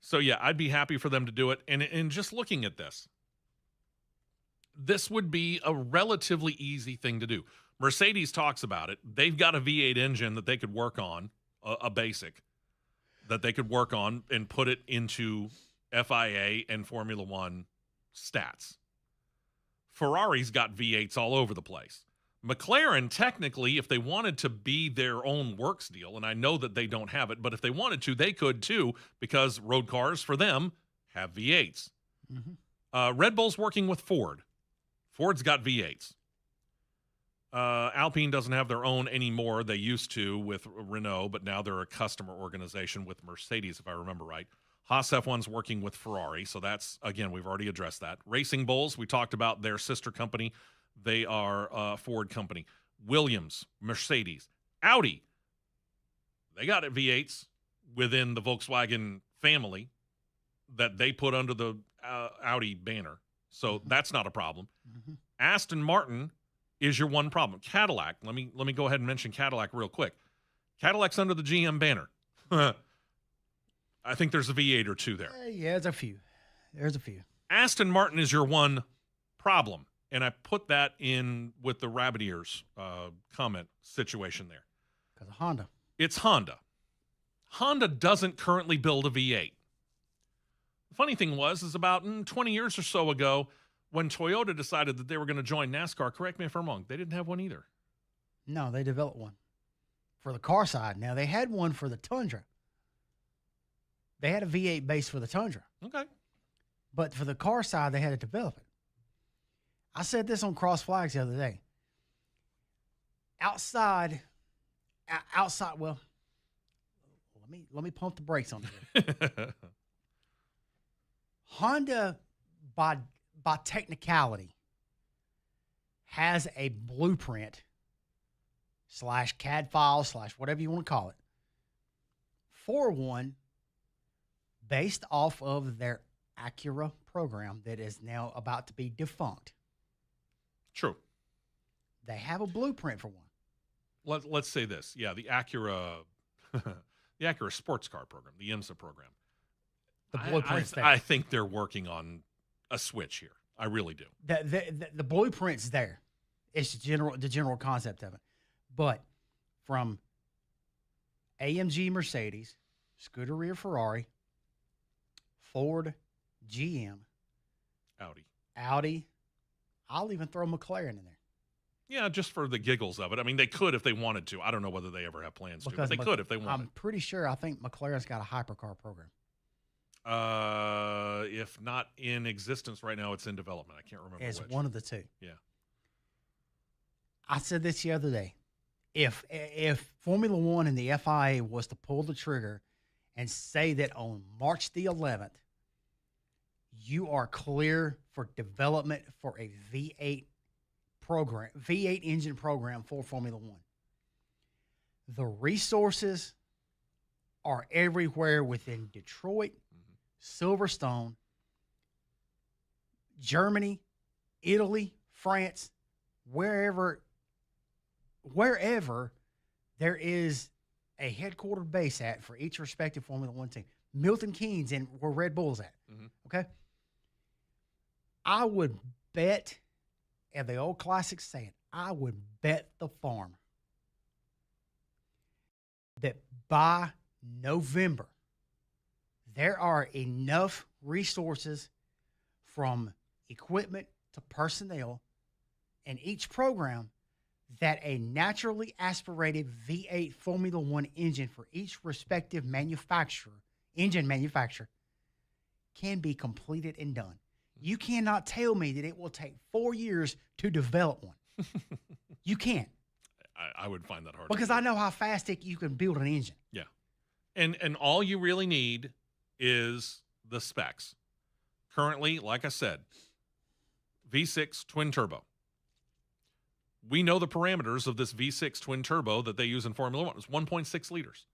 So, yeah, I'd be happy for them to do it. And just looking at this would be a relatively easy thing to do. Mercedes talks about it. They've got a V8 engine that they could work on, a basic, that they could work on and put it into FIA and Formula One stats. Ferrari's got V8s all over the place. McLaren, technically, if they wanted to be their own works deal, and I know that they don't have it, but if they wanted to, they could too, because road cars for them have V8s. Mm-hmm. Red Bull's working with Ford. Ford's got V8s. Alpine doesn't have their own anymore. They used to with Renault, but now they're a customer organization with Mercedes, if I remember right. Haas F1's working with Ferrari, so that's, again, we've already addressed that. Racing Bulls, we talked about their sister company. They are a Ford company. Williams, Mercedes, Audi. They got V8s within the Volkswagen family that they put under the Audi banner. So that's not a problem. Mm-hmm. Aston Martin is your one problem. Cadillac, let me go ahead and mention Cadillac real quick. Cadillac's under the GM banner. I think there's a V8 or two there. Yeah, there's a few. Aston Martin is your one problem. And I put that in with the rabbit ears comment situation there. Because of Honda. It's Honda. Honda doesn't currently build a V8. The funny thing is about 20 years or so ago, when Toyota decided that they were going to join NASCAR, correct me if I'm wrong, they didn't have one either. No, they developed one for the car side. Now, they had one for the Tundra. They had a V8 base for the Tundra. Okay. But for the car side, they had to develop it. I said this on Cross Flags the other day. Outside, well, let me pump the brakes on here. Honda, by technicality, has a blueprint / CAD file / whatever you want to call it for one based off of their Acura program that is now about to be defunct. True. They have a blueprint for one. Let's say this. Yeah, the Acura the Acura sports car program, the IMSA program. The blueprint's there. I think they're working on a switch here. I really do. The blueprint's there. It's the general concept of it. But from AMG Mercedes, Scuderia Ferrari, Ford, GM, Audi, I'll even throw McLaren in there. Yeah, just for the giggles of it. I mean, they could if they wanted to. I don't know whether they ever have plans to, but they could if they wanted. I'm pretty sure. I think McLaren's got a hypercar program. If not in existence right now, it's in development. I can't remember It's which. one of the two. Yeah. I said this the other day. If Formula One and the FIA was to pull the trigger and say that on March the 11th, you are clear for development for a V8 V8 engine program for Formula One. The resources are everywhere within Detroit, Silverstone, Germany, Italy, France, wherever there is a headquartered base at for each respective Formula One team. Milton Keynes and where Red Bull's at. Okay. I would bet, and the old classics say it, I would bet the farm that by November, there are enough resources from equipment to personnel in each program that a naturally aspirated V8 Formula One engine for each respective engine manufacturer, can be completed and done. You cannot tell me that it will take 4 years to develop one. You can't. I would find that hard. Because I know how fast you can build an engine. Yeah. And all you really need is the specs. Currently, like I said, V6 twin turbo. We know the parameters of this V6 twin turbo that they use in Formula One. It's 1.6 liters.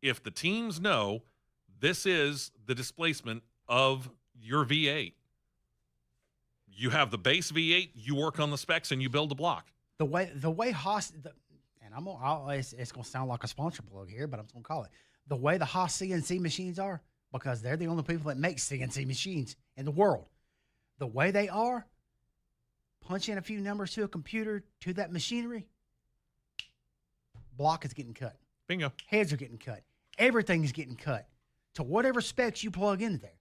If the teams know this is the displacement of your V8, you have the base V8, you work on the specs, and you build the block. The way Haas, and it's going to sound like a sponsor plug here, but I'm going to call it. The way the Haas CNC machines are, because they're the only people that make CNC machines in the world. The way they are, punch in a few numbers to a computer, to that machinery, block is getting cut. Bingo. Heads are getting cut. Everything is getting cut to whatever specs you plug into there.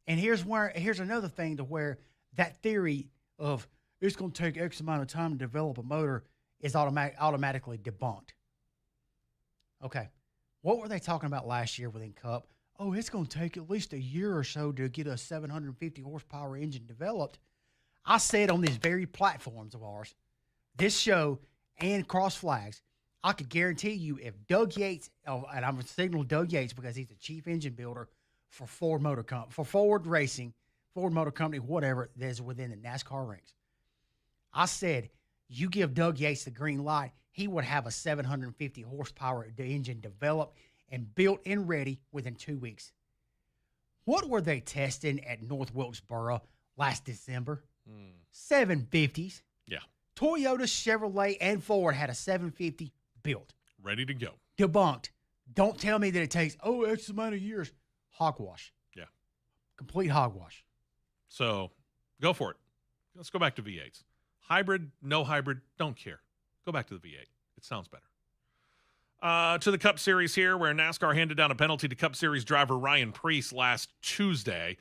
And here's another thing to where that theory of it's going to take X amount of time to develop a motor is automatically debunked. Okay. What were they talking about last year within Cup? Oh, it's going to take at least a year or so to get a 750 horsepower engine developed. I said on these very platforms of ours, this show and Cross Flags, I could guarantee you if Doug Yates, and I'm going to signal Doug Yates because he's the chief engine builder for Ford Motor Company, whatever, that's within the NASCAR ranks. I said, you give Doug Yates the green light, he would have a 750 horsepower engine developed and built and ready within 2 weeks. What were they testing at North Wilkesboro last December? 750s. Yeah. Toyota, Chevrolet, and Ford had a 750 built. Ready to go. Debunked. Don't tell me that it takes, X amount of years. Hogwash. Yeah. Complete hogwash. So go for it. Let's go back to V8s. Hybrid, no hybrid, don't care. Go back to the V8. It sounds better. To the Cup Series here, where NASCAR handed down a penalty to Cup Series driver Ryan Preece last Tuesday.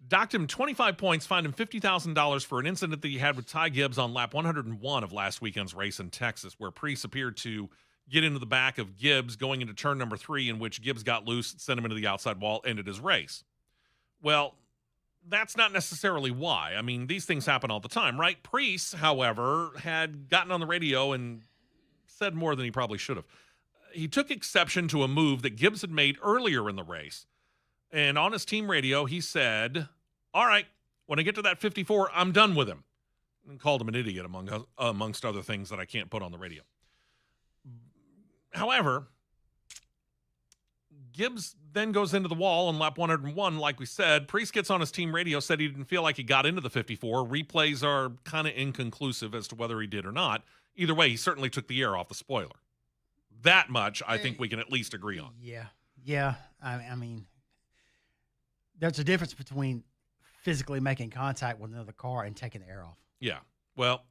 Docked him 25 points, fined him $50,000 for an incident that he had with Ty Gibbs on lap 101 of last weekend's race in Texas, where Preece appeared to get into the back of Gibbs going into turn number 3, in which Gibbs got loose, sent him into the outside wall, ended his race. Well, that's not necessarily why. I mean, these things happen all the time, right? Preece, however, had gotten on the radio and said more than he probably should have. He took exception to a move that Gibbs had made earlier in the race. And on his team radio, he said, all right, when I get to that 54, I'm done with him. And called him an idiot, amongst other things that I can't put on the radio. However, Gibbs then goes into the wall on lap 101, like we said. Preece gets on his team radio, said he didn't feel like he got into the 54. Replays are kind of inconclusive as to whether he did or not. Either way, he certainly took the air off the spoiler. That much, I think we can at least agree on. Yeah. I mean, there's a difference between physically making contact with another car and taking the air off. Yeah. Well,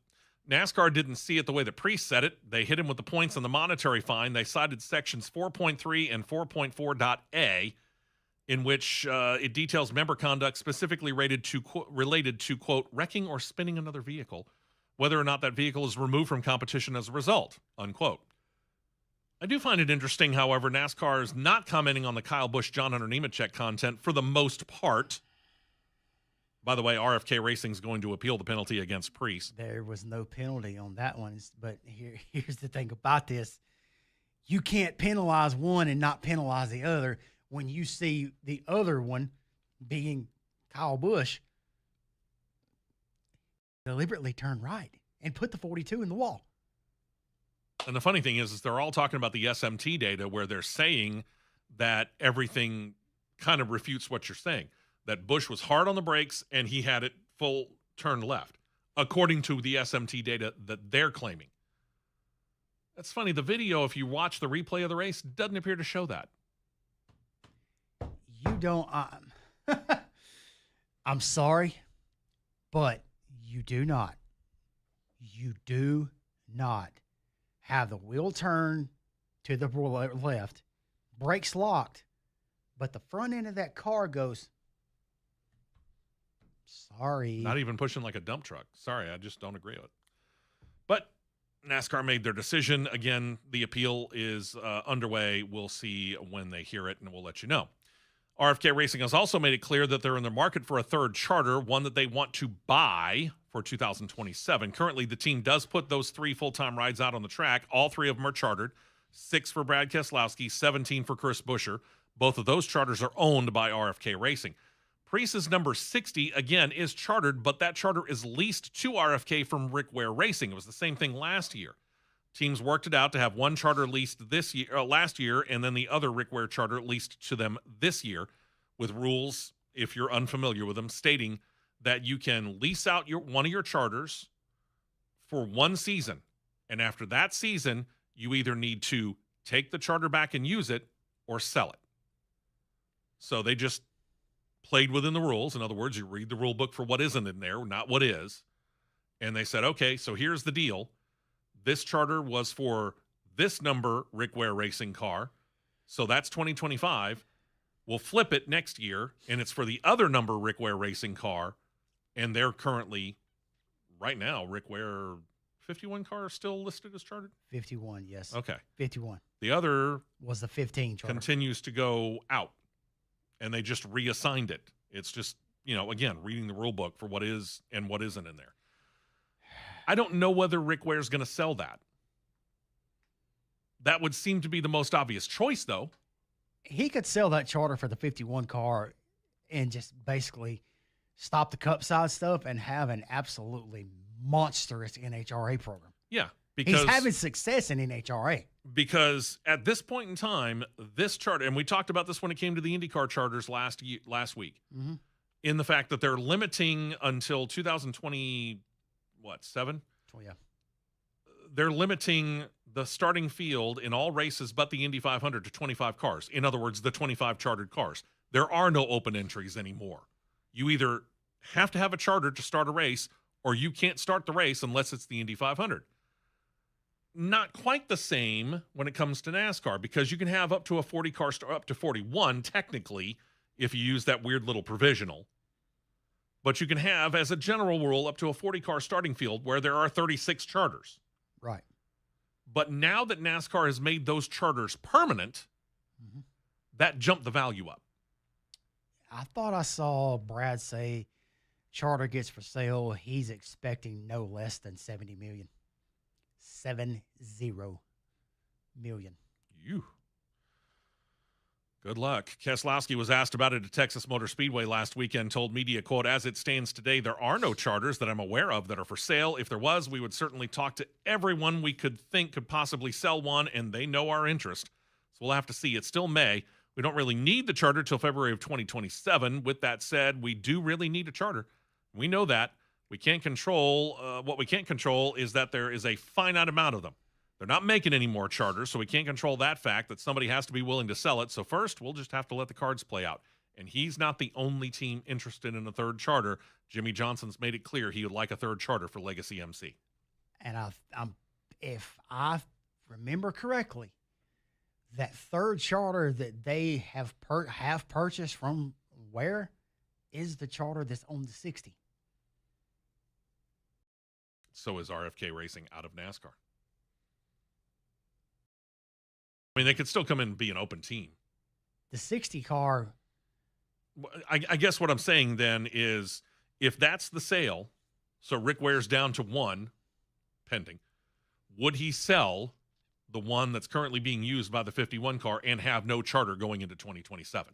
NASCAR didn't see it the way that Preece said it. They hit him with the points on the monetary fine. They cited sections 4.3 and 4.4.a, in which it details member conduct specifically related to, quote, wrecking or spinning another vehicle, whether or not that vehicle is removed from competition as a result, unquote. I do find it interesting, however, NASCAR is not commenting on the Kyle Busch, John Hunter Nemechek content for the most part. By the way, RFK Racing is going to appeal the penalty against Preece. There was no penalty on that one, but here's the thing about this. You can't penalize one and not penalize the other when you see the other one being Kyle Busch deliberately turn right and put the 42 in the wall. And the funny thing is they're all talking about the SMT data where they're saying that everything kind of refutes what you're saying, that Busch was hard on the brakes and he had it full turn left, according to the SMT data that they're claiming. That's funny. The video, if you watch the replay of the race, doesn't appear to show that. You don't. I'm sorry, but you do not. You do not have the wheel turn to the left, brakes locked, but the front end of that car goes, sorry. Not even pushing like a dump truck. Sorry, I just don't agree with it. But NASCAR made their decision. Again, the appeal is underway. We'll see when they hear it, and we'll let you know. RFK Racing has also made it clear that they're in the market for a third charter, one that they want to buy for 2027. Currently, the team does put those 3 full-time rides out on the track. All 3 of them are chartered. 6 for Brad Keselowski, 17 for Chris Buescher. Both of those charters are owned by RFK Racing. Priest's number 60, again, is chartered, but that charter is leased to RFK from Rick Ware Racing. It was the same thing last year. Teams worked it out to have one charter leased this year, last year, and then the other Rick Ware charter leased to them this year, with rules, if you're unfamiliar with them, stating that you can lease out one of your charters for 1 season. And after that season, you either need to take the charter back and use it or sell it. So they just played within the rules. In other words, you read the rule book for what isn't in there, not what is. And they said, okay, so here's the deal. This charter was for this number Rick Ware Racing car. So that's 2025. We'll flip it next year, and it's for the other number Rick Ware Racing car. And they're currently, right now, Rick Ware 51 car still listed as chartered? 51, yes. Okay. 51. The other was the 15 charter. Continues to go out, and they just reassigned it. It's just, again, reading the rule book for what is and what isn't in there. I don't know whether Rick Ware's going to sell that. That would seem to be the most obvious choice, though. He could sell that charter for the 51 car and just basically stop the cup side stuff and have an absolutely monstrous NHRA program. Yeah, because he's having success in NHRA. Because at this point in time, this charter, and we talked about this when it came to the Indycar charters last week, in the fact that they're limiting until 2020. What, 7? Oh, yeah. They're limiting the starting field in all races but the Indy 500 to 25 cars. In other words, the 25 chartered cars. There are no open entries anymore. You either have to have a charter to start a race, or you can't start the race unless it's the Indy 500. Not quite the same when it comes to NASCAR, because you can have up to a 40 car up to 41 technically if you use that weird little provisional. But you can have, as a general rule, up to a 40-car starting field where there are 36 charters. Right. But now that NASCAR has made those charters permanent, that jumped the value up. I thought I saw Brad say charter gets for sale. He's expecting no less than 70 million. 70 million. You. Good luck. Keselowski was asked about it at Texas Motor Speedway last weekend, told media, quote, "As it stands today, there are no charters that I'm aware of that are for sale. If there was, we would certainly talk to everyone we could think could possibly sell one, and they know our interest. So we'll have to see. It's still May. We don't really need the charter till February of 2027. With that said, we do really need a charter. We know that. We can't control, what we can't control is that there is a finite amount of them. They're not making any more charters, so we can't control that fact that somebody has to be willing to sell it. So first, we'll just have to let the cards play out. And he's not the only team interested in a third charter. Jimmy Johnson's made it clear he would like a third charter for Legacy MC. And if I remember correctly, that third charter that they have purchased from Ware is the charter that's on the 60. So is RFK Racing out of NASCAR. I mean, they could still come in and be an open team. The 60 car. I guess what I'm saying then is if that's the sale, so Rick Ware's down to 1 pending, would he sell the one that's currently being used by the 51 car and have no charter going into 2027?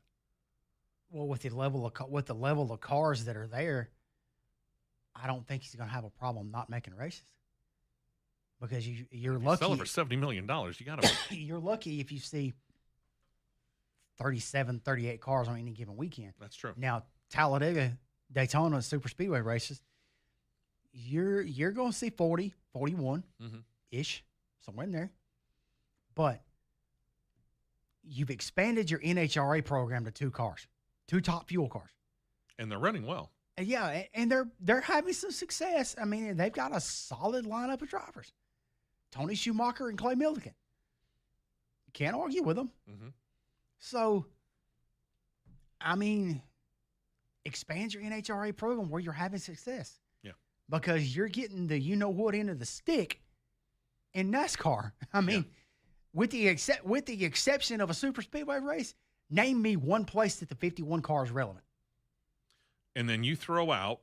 Well, with the level of cars that are there, I don't think he's going to have a problem not making races. because you're Sell it lucky. for $70 million. You got to. You're lucky if you see 37, 38 cars on any given weekend. That's true. Now, Talladega, Daytona, super speedway races, you're going to see 40, 41 ish, somewhere in there. But you've expanded your NHRA program to 2 cars, 2 top fuel cars. And they're running well. Yeah, and they're having some success. I mean, they've got a solid lineup of drivers. Tony Schumacher and Clay Millican. Can't argue with them. Mm-hmm. So, I mean, expand your NHRA program where you're having success. Yeah. Because you're getting the you-know-what end of the stick in NASCAR. I mean, with the exception of a super speedway race, name me one place that the 51 car is relevant. And then you throw out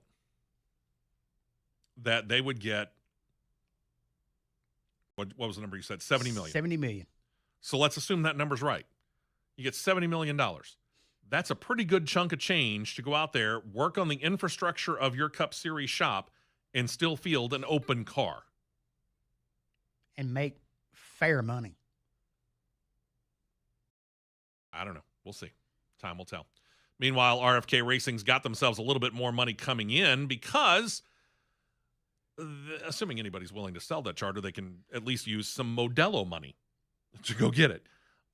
that they would get, what was the number you said? 70 million. 70 million. So let's assume that number's right. You get $70 million. That's a pretty good chunk of change to go out there, work on the infrastructure of your Cup Series shop, and still field an open car. And make fair money. I don't know. We'll see. Time will tell. Meanwhile, RFK Racing's got themselves a little bit more money coming in because, assuming anybody's willing to sell that charter, they can at least use some Modelo money to go get it.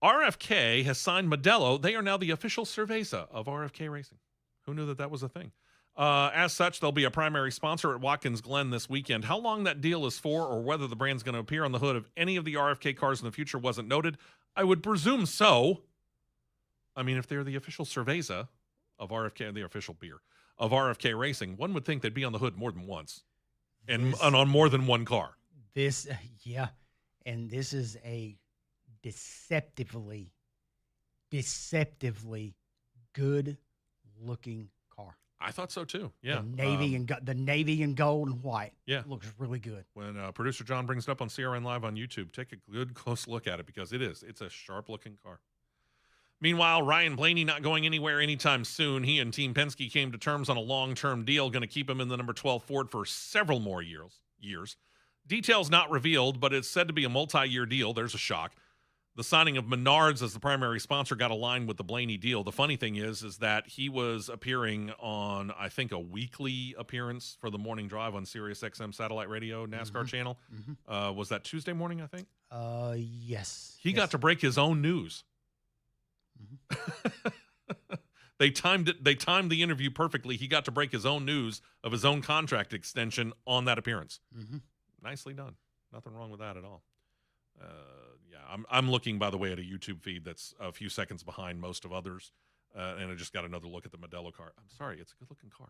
RFK has signed Modelo. They are now the official cerveza of RFK Racing. Who knew that that was a thing? As such, they'll be a primary sponsor at Watkins Glen this weekend. How long that deal is for or whether the brand's going to appear on the hood of any of the RFK cars in the future wasn't noted. I would presume so. I mean, if they're the official cerveza of RFK, the official beer of RFK Racing, one would think they'd be on the hood more than once and on more than one car. And this is a deceptively good-looking car. I thought so too. Yeah, the navy and gold and white. Yeah, looks really good. When producer John brings it up on CRN Live on YouTube, take a good close look at it because it's a sharp-looking car. Meanwhile, Ryan Blaney not going anywhere anytime soon. He and Team Penske came to terms on a long-term deal, going to keep him in the number 12 Ford for several more years. Details not revealed, but it's said to be a multi-year deal. There's a shock. The signing of Menards as the primary sponsor got aligned with the Blaney deal. The funny thing is that he was appearing on, I think, a weekly appearance for the morning drive on Sirius XM satellite radio NASCAR channel. Mm-hmm. Was that Tuesday morning, I think? Yes. He got to break his own news. They timed the interview perfectly. He got to break his own news of his own contract extension on that appearance. Nicely done. Nothing wrong with that at all. I'm looking, by the way, at a YouTube feed that's a few seconds behind most of others, and I just got another look at the Modelo car. I'm sorry, it's a good-looking car.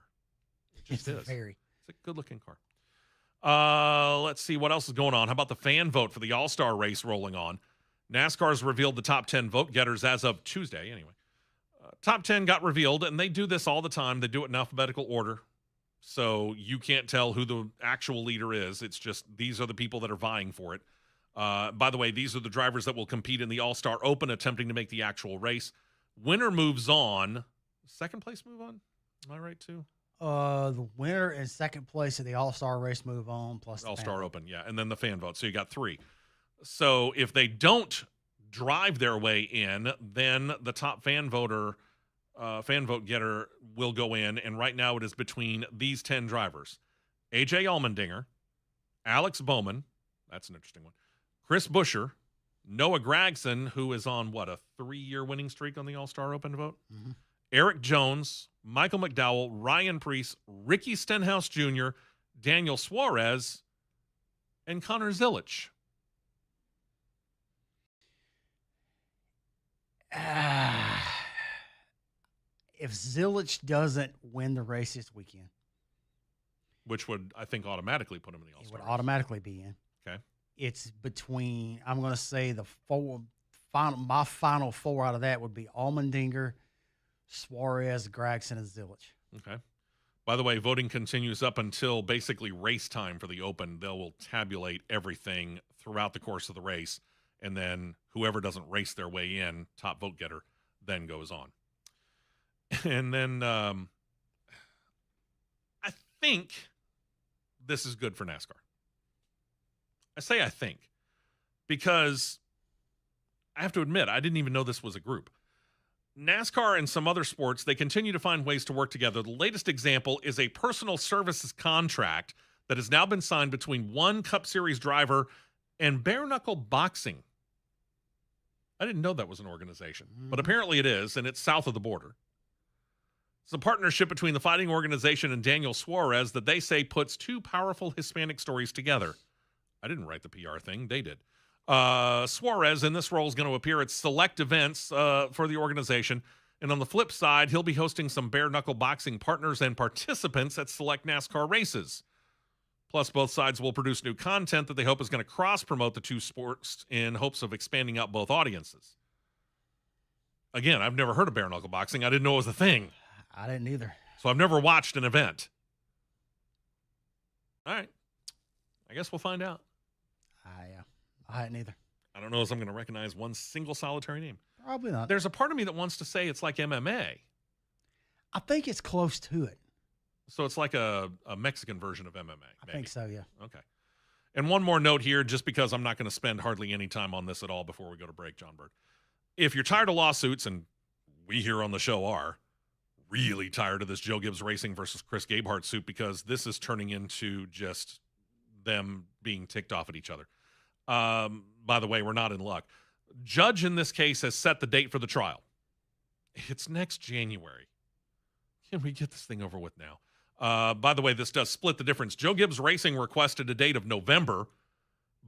It just is. It's a good-looking car. Let's see what else is going on. How about the fan vote for the All-Star race rolling on? NASCAR's revealed the top 10 vote getters as of Tuesday, anyway. Top 10 got revealed, and they do this all the time. They do it in alphabetical order, so you can't tell who the actual leader is. It's just these are the people that are vying for it. By the way, these are the drivers that will compete in the All-Star Open, attempting to make the actual race. Winner moves on. Second place move on? Am I right, too? The winner and second place of the All-Star race move on, plus the All-Star Open, yeah, and then the fan vote. So you got 3. So if they don't drive their way in, then the top fan vote getter will go in. And right now it is between these 10 drivers: AJ Allmendinger, Alex Bowman, that's an interesting one, Chris Buescher, Noah Gragson, who is on a 3-year winning streak on the All-Star Open vote, Eric Jones, Michael McDowell, Ryan Preece, Ricky Stenhouse Jr., Daniel Suarez, and Connor Zilisch. If Zilisch doesn't win the race this weekend, which would, I think, automatically put him in the All-Star race. Would automatically be in. Okay. It's between, I'm going to say my final 4 out of that would be Allmendinger, Suarez, Gragson, and Zilisch. Okay. By the way, voting continues up until basically race time for the Open. They will tabulate everything throughout the course of the race. And then whoever doesn't race their way in, top vote getter, then goes on. And then I think this is good for NASCAR. I say I think because I have to admit, I didn't even know this was a group. NASCAR and some other sports, they continue to find ways to work together. The latest example is a personal services contract that has now been signed between one Cup Series driver and bare knuckle boxing. I didn't know that was an organization, but apparently it is, and it's south of the border. It's a partnership between the fighting organization and Daniel Suarez that they say puts two powerful Hispanic stories together. I didn't write the PR thing. They did. Suarez in this role is going to appear at select events for the organization. And on the flip side, he'll be hosting some bare-knuckle boxing partners and participants at select NASCAR races. Plus, both sides will produce new content that they hope is going to cross-promote the two sports in hopes of expanding out both audiences. Again, I've never heard of bare-knuckle boxing. I didn't know it was a thing. I didn't either. So I've never watched an event. All right. I guess we'll find out. I hadn't either. I don't know if I'm going to recognize one single solitary name. Probably not. There's a part of me that wants to say it's like MMA. I think it's close to it. So it's like a Mexican version of MMA. Maybe. I think so, yeah. Okay. And one more note here, just because I'm not going to spend hardly any time on this at all before we go to break, John Bird. If you're tired of lawsuits, and we here on the show are really tired of this Joe Gibbs Racing versus Chris Gabehart suit, because this is turning into just them being ticked off at each other. By the way, we're not in luck. Judge in this case has set the date for the trial. It's next January. Can we get this thing over with now? By the way, this does split the difference. Joe Gibbs Racing requested a date of November,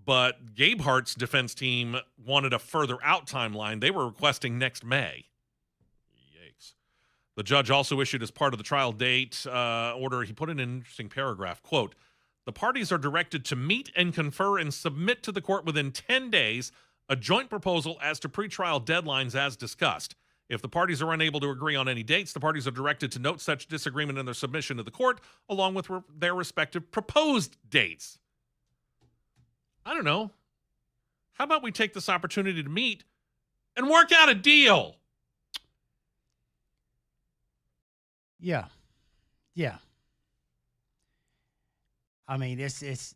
but Gabehart's defense team wanted a further out timeline. They were requesting next May. Yikes. The judge also issued as part of the trial date order, he put in an interesting paragraph, quote, "The parties are directed to meet and confer and submit to the court within 10 days a joint proposal as to pretrial deadlines as discussed. If the parties are unable to agree on any dates, the parties are directed to note such disagreement in their submission to the court, along with their respective proposed dates." I don't know. How about we take this opportunity to meet and work out a deal? Yeah. Yeah. I mean, it's this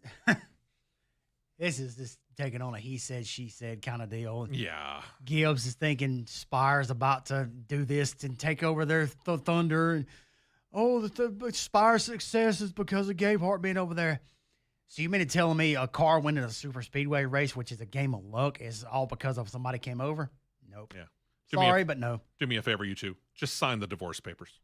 is just taking on a he said, she said kind of deal. Yeah. Gibbs is thinking Spire's about to do this and take over their thunder. And, the Spire's success is because of Gabehart being over there. So you mean to tell me a car winning a super speedway race, which is a game of luck, is all because of somebody came over? Nope. Yeah. Sorry, but no. Do me a favor, you two. Just sign the divorce papers.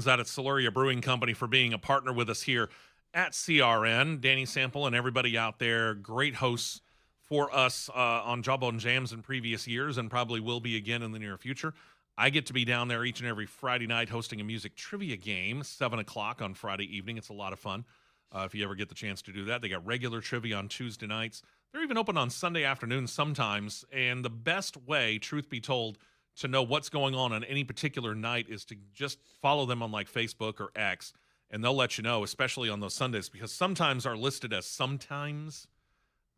friends out at Siluria Brewing Company for being a partner with us here at CRN. Danny Sample and everybody out there, great hosts for us on Jawbone Jams in previous years and probably will be again in the near future. I get to be down there each and every Friday night hosting a music trivia game, 7 o'clock on Friday evening. It's a lot of fun if you ever get the chance to do that. They got regular trivia on Tuesday nights. They're even open on Sunday afternoons sometimes. And the best way, truth be told, to know what's going on any particular night is to just follow them on like Facebook or X, and they'll let you know, especially on those Sundays, because sometimes are listed as sometimes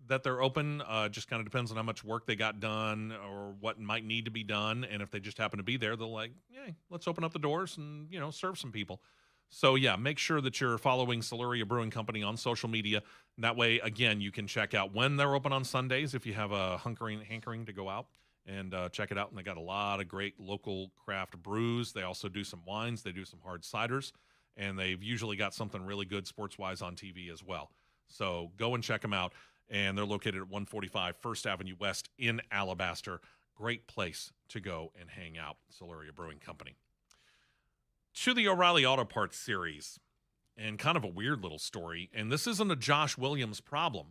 that they're open. Just kind of depends on how much work they got done or what might need to be done. And if they just happen to be there, they'll like, yeah, let's open up the doors and, serve some people. So, yeah, make sure that you're following Siluria Brewing Company on social media. That way, again, you can check out when they're open on Sundays if you have a hankering to go out and check it out. And they got a lot of great local craft brews. They also do some wines. They do some hard ciders. And they've usually got something really good sports-wise on TV as well. So go and check them out. And they're located at 145 First Avenue West in Alabaster. Great place to go and hang out, Siluria Brewing Company. To the O'Reilly Auto Parts series, and kind of a weird little story, and this isn't a Josh Williams problem,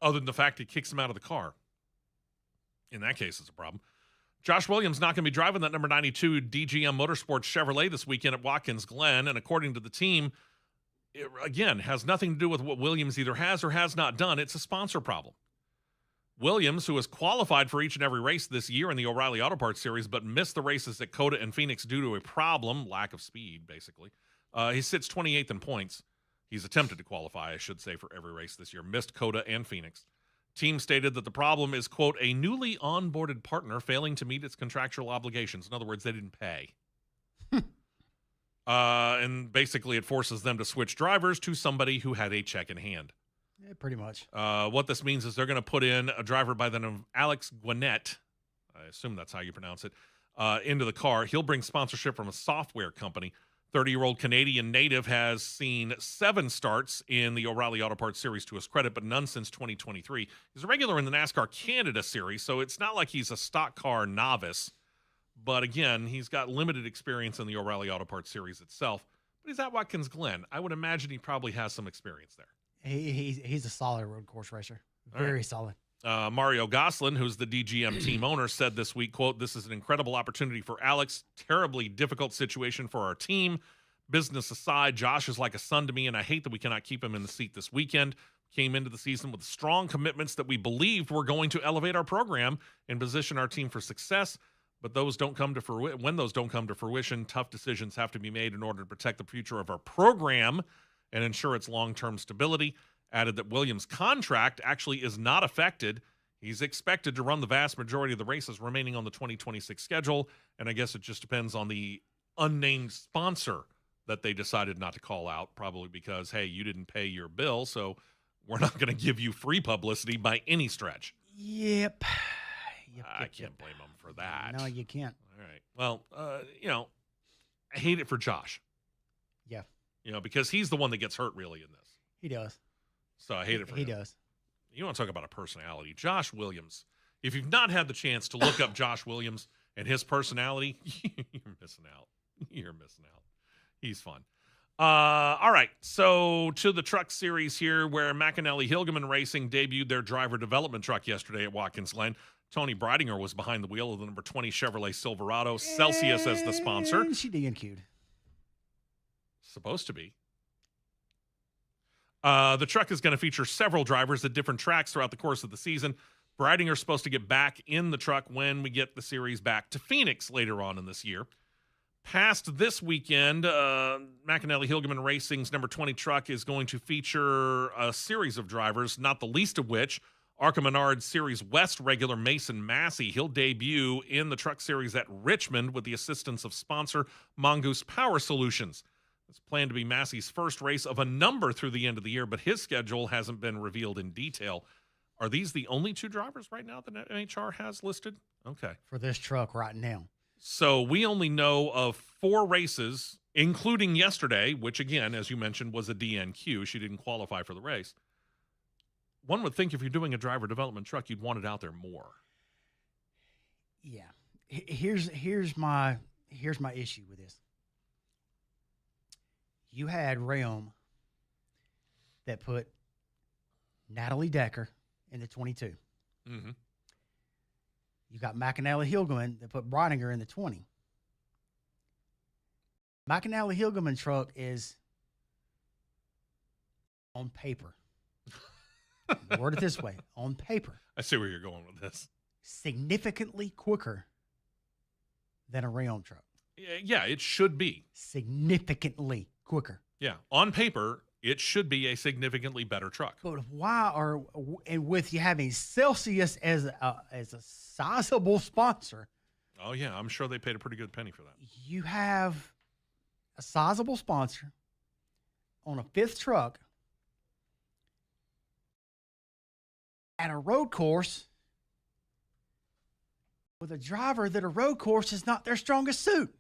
other than the fact he kicks him out of the car. In that case, it's a problem. Josh Williams not going to be driving that number 92 DGM Motorsports Chevrolet this weekend at Watkins Glen, and according to the team, it, again, has nothing to do with what Williams either has or has not done. It's a sponsor problem. Williams, who has qualified for each and every race this year in the O'Reilly Auto Parts Series, but missed the races at COTA and Phoenix due to a problem, lack of speed, basically. He sits 28th in points. He's attempted to qualify, I should say, for every race this year. Missed COTA and Phoenix. Team stated that the problem is, quote, a newly onboarded partner failing to meet its contractual obligations. In other words, they didn't pay. And basically it forces them to switch drivers to somebody who had a check in hand. Yeah, pretty much. What this means is they're going to put in a driver by the name of Alex Gwinnett, I assume that's how you pronounce it, into the car. He'll bring sponsorship from a software company. 30-year-old Canadian native has seen 7 starts in the O'Reilly Auto Parts Series to his credit, but none since 2023. He's a regular in the NASCAR Canada Series, so it's not like he's a stock car novice. But again, he's got limited experience in the O'Reilly Auto Parts Series itself. But he's at Watkins Glen. I would imagine he probably has some experience there. He's a solid road course racer. Very solid. Mario Goslin, who's the DGM team owner, said this week, quote, this is an incredible opportunity for Alex. Terribly difficult situation for our team. Business aside, Josh is like a son to me, and I hate that we cannot keep him in the seat this weekend. Came into the season with strong commitments that we believed were going to elevate our program and position our team for success. But those don't come to fruition. When those don't come to fruition, tough decisions have to be made in order to protect the future of our program and ensure its long-term stability. Added that Williams' contract actually is not affected. He's expected to run the vast majority of the races remaining on the 2026 schedule, and I guess it just depends on the unnamed sponsor that they decided not to call out, probably because, hey, you didn't pay your bill, so we're not going to give you free publicity by any stretch. Yep. I can't blame them for that. No, you can't. All right. Well, I hate it for Josh. Yeah. Because he's the one that gets hurt really in this. He does. So I hate it for him. He does. You want to talk about a personality. Josh Williams. If you've not had the chance to look up Josh Williams and his personality, you're missing out. You're missing out. He's fun. All right. So to the truck series here where McAnally Hilgeman Racing debuted their driver development truck yesterday at Watkins Glen. Tony Breidinger was behind the wheel of the number 20 Chevrolet Silverado. Celsius as the sponsor. And she DNQ'd. Supposed to be. The truck is going to feature several drivers at different tracks throughout the course of the season. Breidinger's supposed to get back in the truck when we get the series back to Phoenix later on in this year. Past this weekend, McAnally Hilgeman Racing's number 20 truck is going to feature a series of drivers, not the least of which Arca Menard Series West regular Mason Massey. He'll debut in the truck series at Richmond with the assistance of sponsor Mongoose Power Solutions. It's planned to be Massey's first race of a number through the end of the year, but his schedule hasn't been revealed in detail. Are these the only 2 drivers right now that NHR has listed? Okay. For this truck right now. So we only know of 4 races, including yesterday, which again, as you mentioned, was a DNQ. She didn't qualify for the race. One would think if you're doing a driver development truck, you'd want it out there more. Yeah. Here's my issue with this. you had Realm that put Natalie Decker in the 22. Mm-hmm. You got McAnally Hilgeman that put Bridinger in the 20. McAnally Hilgeman truck is on paper. Word it this way, on paper. I see where you're going with this. Significantly quicker than a Realm truck. Yeah, it should be. Significantly quicker. Yeah, on paper, it should be a significantly better truck. But why are, and with you having Celsius as a sizable sponsor. Oh, yeah, I'm sure they paid a pretty good penny for that. You have a sizable sponsor on a fifth truck at a road course with a driver that a road course is not their strongest suit.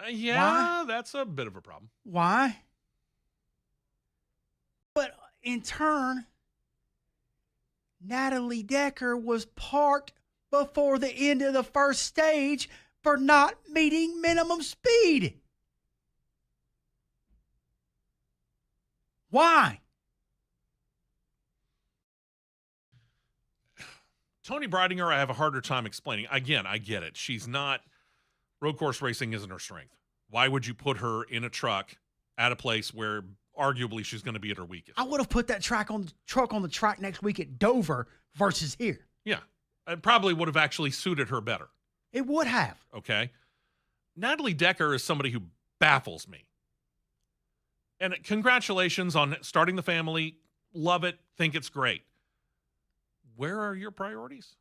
Yeah, why? That's a bit of a problem. Why? But in turn, Natalie Decker was parked before the end of the first stage for not meeting minimum speed. Why? Tony Bridinger, I have a harder time explaining. Again, I get it. She's not, road course racing isn't her strength. Why would you put her in a truck at a place where arguably she's going to be at her weakest? I would have put that truck on the track next week at Dover versus here. Yeah. It probably would have actually suited her better. It would have. Okay. Natalie Decker is somebody who baffles me. And congratulations on starting the family. Love it. Think it's great. Where are your priorities?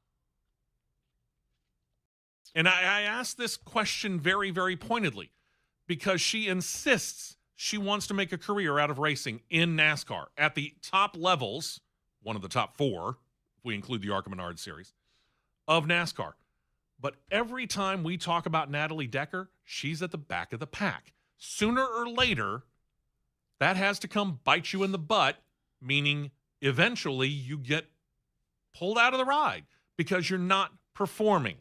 And I ask this question very, very pointedly because she insists she wants to make a career out of racing in NASCAR at the top levels, one of the top 4, if we include the ARCA Menard series, of NASCAR. But every time we talk about Natalie Decker, she's at the back of the pack. Sooner or later, that has to come bite you in the butt, meaning eventually you get pulled out of the ride because you're not performing.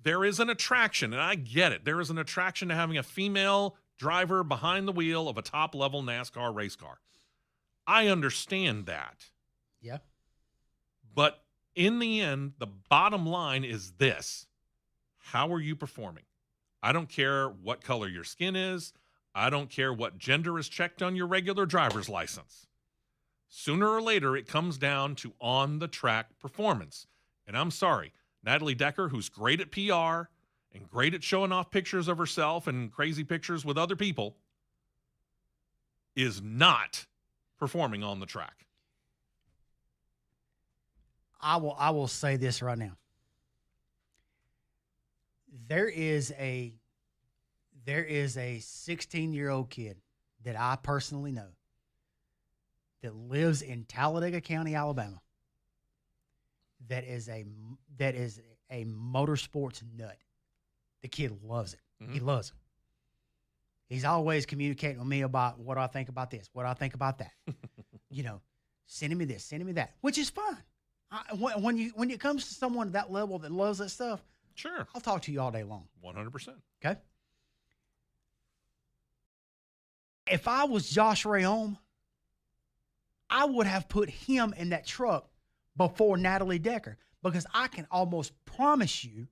There is an attraction, and I get it. There is an attraction to having a female driver behind the wheel of a top-level NASCAR race car. I understand that. Yeah. But in the end, the bottom line is this. How are you performing? I don't care what color your skin is. I don't care what gender is checked on your regular driver's license. Sooner or later, it comes down to on-the-track performance. And I'm sorry, Natalie Decker, who's great at PR and great at showing off pictures of herself and crazy pictures with other people, is not performing on the track. I will say this right now. There is a 16-year-old kid that I personally know that lives in Talladega County, Alabama. That is a motorsports nut. The kid loves it. Mm-hmm. He loves it. He's always communicating with me about what I think about this, what I think about that. Sending me this, sending me that, which is fine. When it comes to someone at that level that loves that stuff, sure, I'll talk to you all day long. 100%. Okay. If I was Josh Rayom, I would have put him in that truck before Natalie Decker because I can almost promise you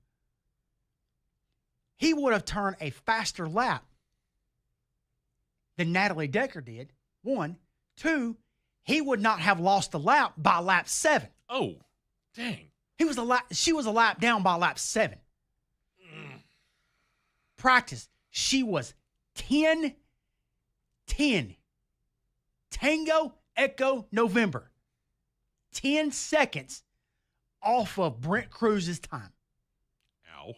he would have turned a faster lap than Natalie Decker did. 1. 2, he would not have lost the lap by lap 7. Oh, dang. She was a lap down by lap 7. Practice. She was 10-10. Tango, Echo, November. 10 seconds off of Brent Cruz's time. Ow.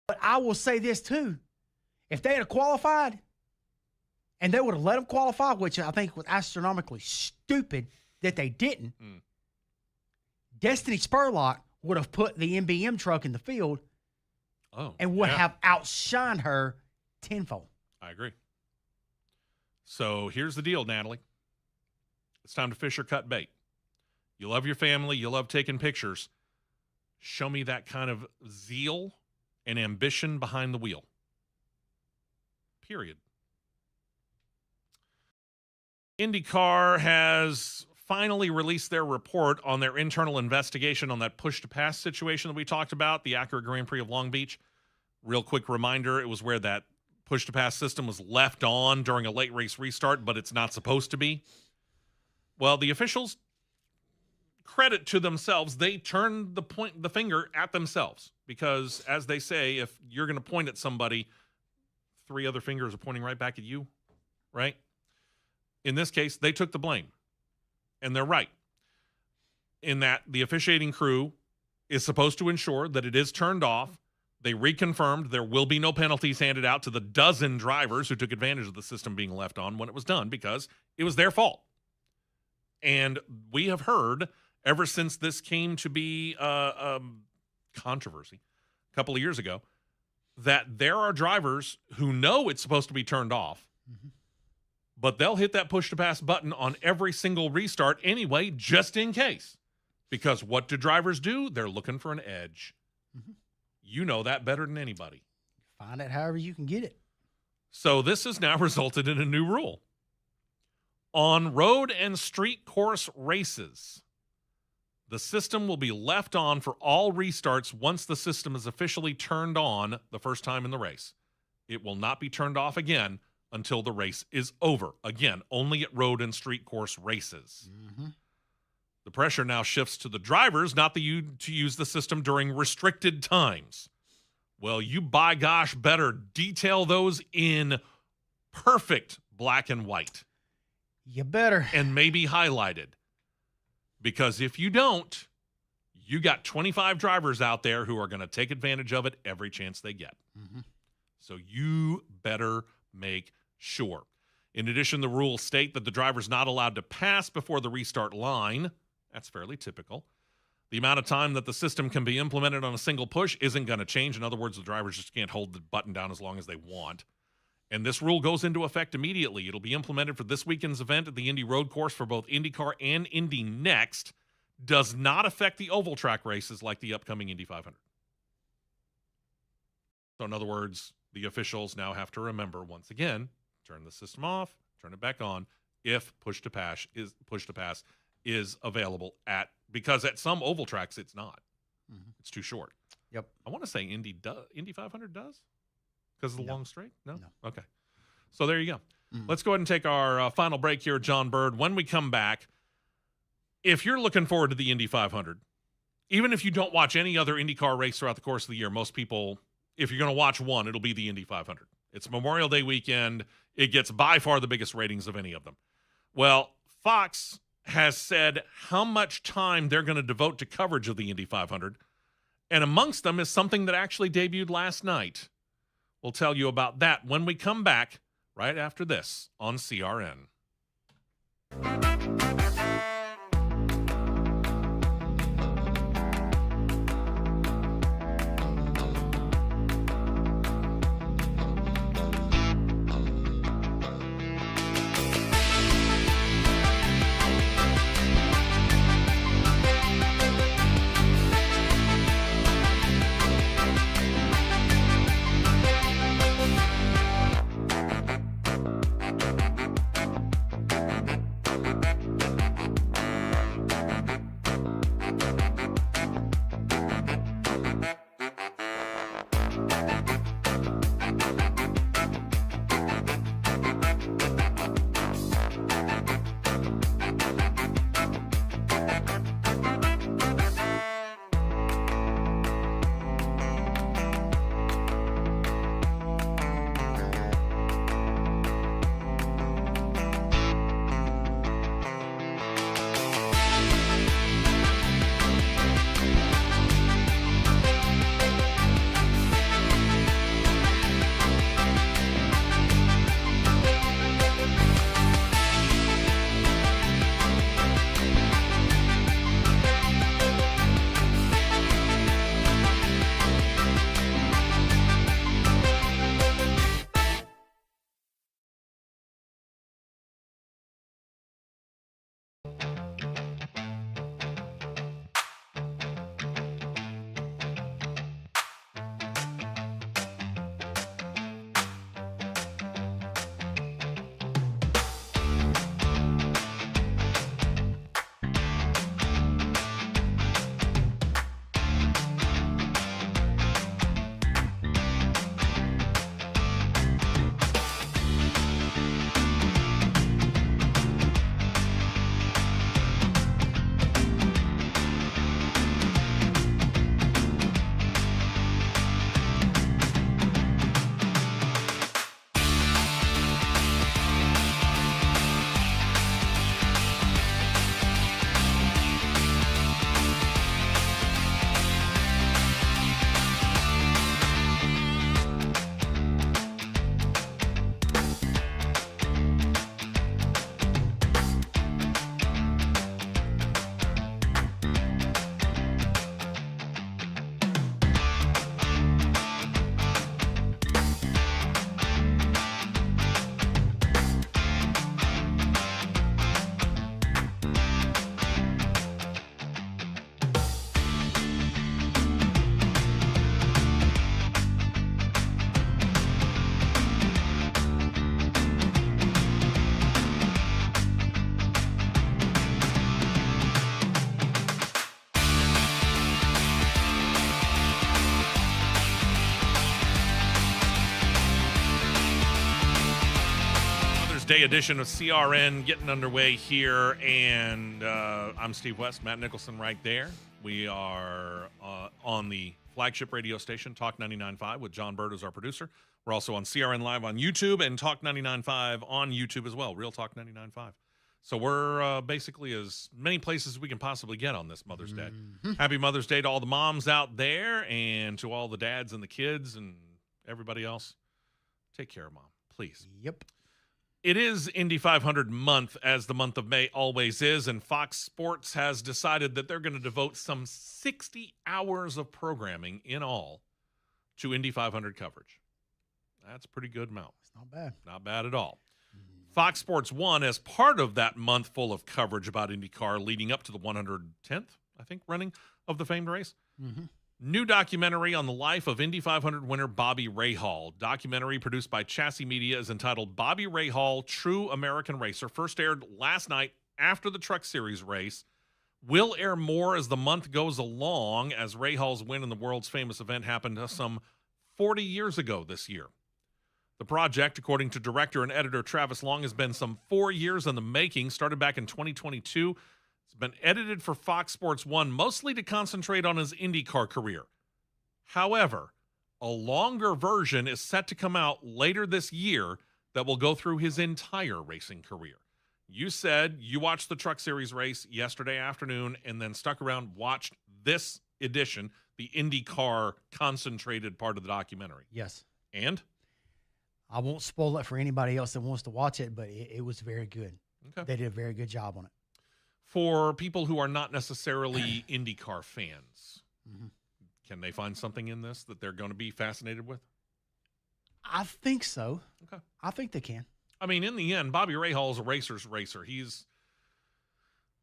But I will say this too. If they had qualified and they would have let them qualify, which I think was astronomically stupid that they didn't, Destiny Spurlock would have put the MBM truck in the field and would have outshined her tenfold. I agree. So here's the deal, Natalie. It's time to fish or cut bait. You love your family. You love taking pictures. Show me that kind of zeal and ambition behind the wheel. period. Indycar has finally released their report on their internal investigation on that push-to-pass situation that we talked about, the Acura Grand Prix of Long Beach. Real quick reminder, it was where that push-to-pass system was left on during a late race restart, but it's not supposed to be. Well, the officials, credit to themselves, they turned the finger at themselves because, as they say, if you're going to point at somebody, 3 other fingers are pointing right back at you, right? In this case, they took the blame, and they're right in that the officiating crew is supposed to ensure that it is turned off. They reconfirmed there will be no penalties handed out to the dozen drivers who took advantage of the system being left on when it was done because it was their fault. And we have heard ever since this came to be controversy a couple of years ago that there are drivers who know it's supposed to be turned off, but they'll hit that push-to-pass button on every single restart anyway, just in case. Because what do drivers do? They're looking for an edge. You know that better than anybody. Find it however you can get it. So this has now resulted in a new rule. On road and street course races, the system will be left on for all restarts once the system is officially turned on the first time in the race. It will not be turned off again until the race is over. Again, only at road and street course races. The pressure now shifts to the drivers not to use the system during restricted times. Well, you by gosh better detail those in perfect black and white. You better. And maybe highlighted. Because if you don't, you got 25 drivers out there who are going to take advantage of it every chance they get. So you better make sure. In addition, the rules state that the driver's not allowed to pass before the restart line. That's fairly typical. The amount of time that the system can be implemented on a single push isn't going to change. In other words, the drivers just can't hold the button down as long as they want. And this rule goes into effect immediately. It'll be implemented for this weekend's event at the Indy Road Course for both IndyCar and Indy Next. Does not affect the oval track races like the upcoming Indy 500. So in other words, the officials now have to remember, once again, turn the system off, turn it back on, if push-to-pass is available because at some oval tracks it's not. It's too short. Yep. I want to say Indy 500 does because of the long straight. No? No. Okay. So there you go. Let's go ahead and take our final break here, John Bird. When we come back, if you're looking forward to the Indy 500, even if you don't watch any other IndyCar race throughout the course of the year, most people, if you're going to watch one, it'll be the Indy 500. It's Memorial Day weekend. It gets by far the biggest ratings of any of them. Well, Fox has said how much time they're going to devote to coverage of the Indy 500. And amongst them is something that actually debuted last night. We'll tell you about that when we come back right after this on CRN. Day edition of CRN getting underway here, and I'm Steve West, Matt Nicholson right there. We are on the flagship radio station, Talk 99.5, with John Bird as our producer. We're also on CRN Live on YouTube and Talk 99.5 on YouTube as well, Real Talk 99.5. So we're basically as many places as we can possibly get on this Mother's Day. Happy Mother's Day to all the moms out there and to all the dads and the kids and everybody else. Take care, Mom, please. Yep. It is Indy 500 month, as the month of May always is, and Fox Sports has decided that they're going to devote some 60 hours of programming in all to Indy 500 coverage. That's a pretty good amount. It's not bad. Not bad at all. Fox Sports 1, as part of that month full of coverage about IndyCar leading up to the 110th, I think, running of the famed race. New documentary on the life of Indy 500 winner Bobby Rahal. Documentary produced by Chassis Media is entitled Bobby Rahal, True American Racer. First aired last night after the Truck Series race. Will air more as the month goes along, as Rahal's win in the world's famous event happened some 40 years ago this year. The project, according to director and editor Travis Long, has been some 4 years in the making, started back in 2022. It's been edited for Fox Sports 1, mostly to concentrate on his IndyCar career. However, a longer version is set to come out later this year that will go through his entire racing career. You said you watched the Truck Series race yesterday afternoon and then stuck around, watched this edition, the IndyCar concentrated part of the documentary. Yes. And? I won't spoil it for anybody else that wants to watch it, but it was very good. Okay. They did a very good job on it. For people who are not necessarily IndyCar fans, can they find something in this that they're going to be fascinated with? I think so. Okay. I think they can. I mean, in the end, Bobby Rahal is a racer's racer. He's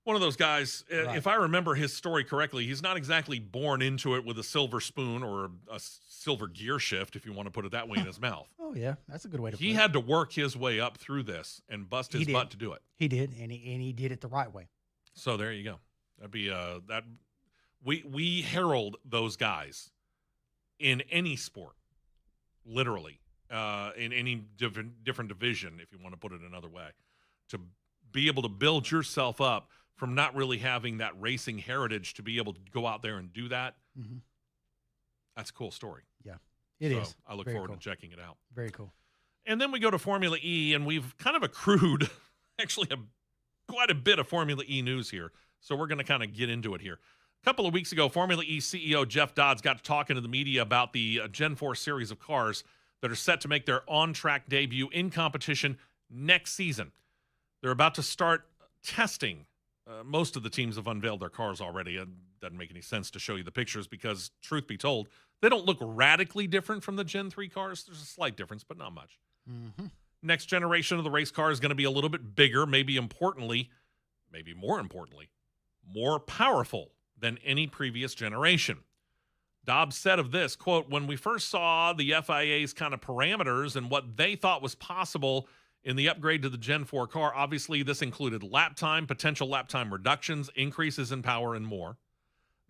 one of those guys, Right. If I remember his story correctly, he's not exactly born into it with a silver spoon or a silver gear shift, if you want to put it that way, in his mouth. Oh, yeah. That's a good way to put it. He had to work his way up through this and bust his butt to do it. He did, and he did it the right way. So there you go. That'd be that. We herald those guys in any sport, literally, in any different division, if you want to put it another way, to be able to build yourself up from not really having that racing heritage to be able to go out there and do that. That's a cool story. Yeah, it is. I look Very forward cool. to checking it out. Very cool. And then we go to Formula E, and we've kind of accrued actually quite a bit of Formula E news here. So we're going to kind of get into it here. A couple of weeks ago, Formula E CEO Jeff Dodds got to talking to the media about the Gen 4 series of cars that are set to make their on-track debut in competition next season. They're about to start testing. Most of the teams have unveiled their cars already. It doesn't make any sense to show you the pictures because, truth be told, they don't look radically different from the Gen 3 cars. There's a slight difference, but not much. Next generation of the race car is going to be a little bit bigger, maybe more importantly, more powerful than any previous generation. Dobbs said of this, quote, "When we first saw the FIA's kind of parameters and what they thought was possible in the upgrade to the Gen 4 car, obviously this included lap time, potential lap time reductions, increases in power, and more.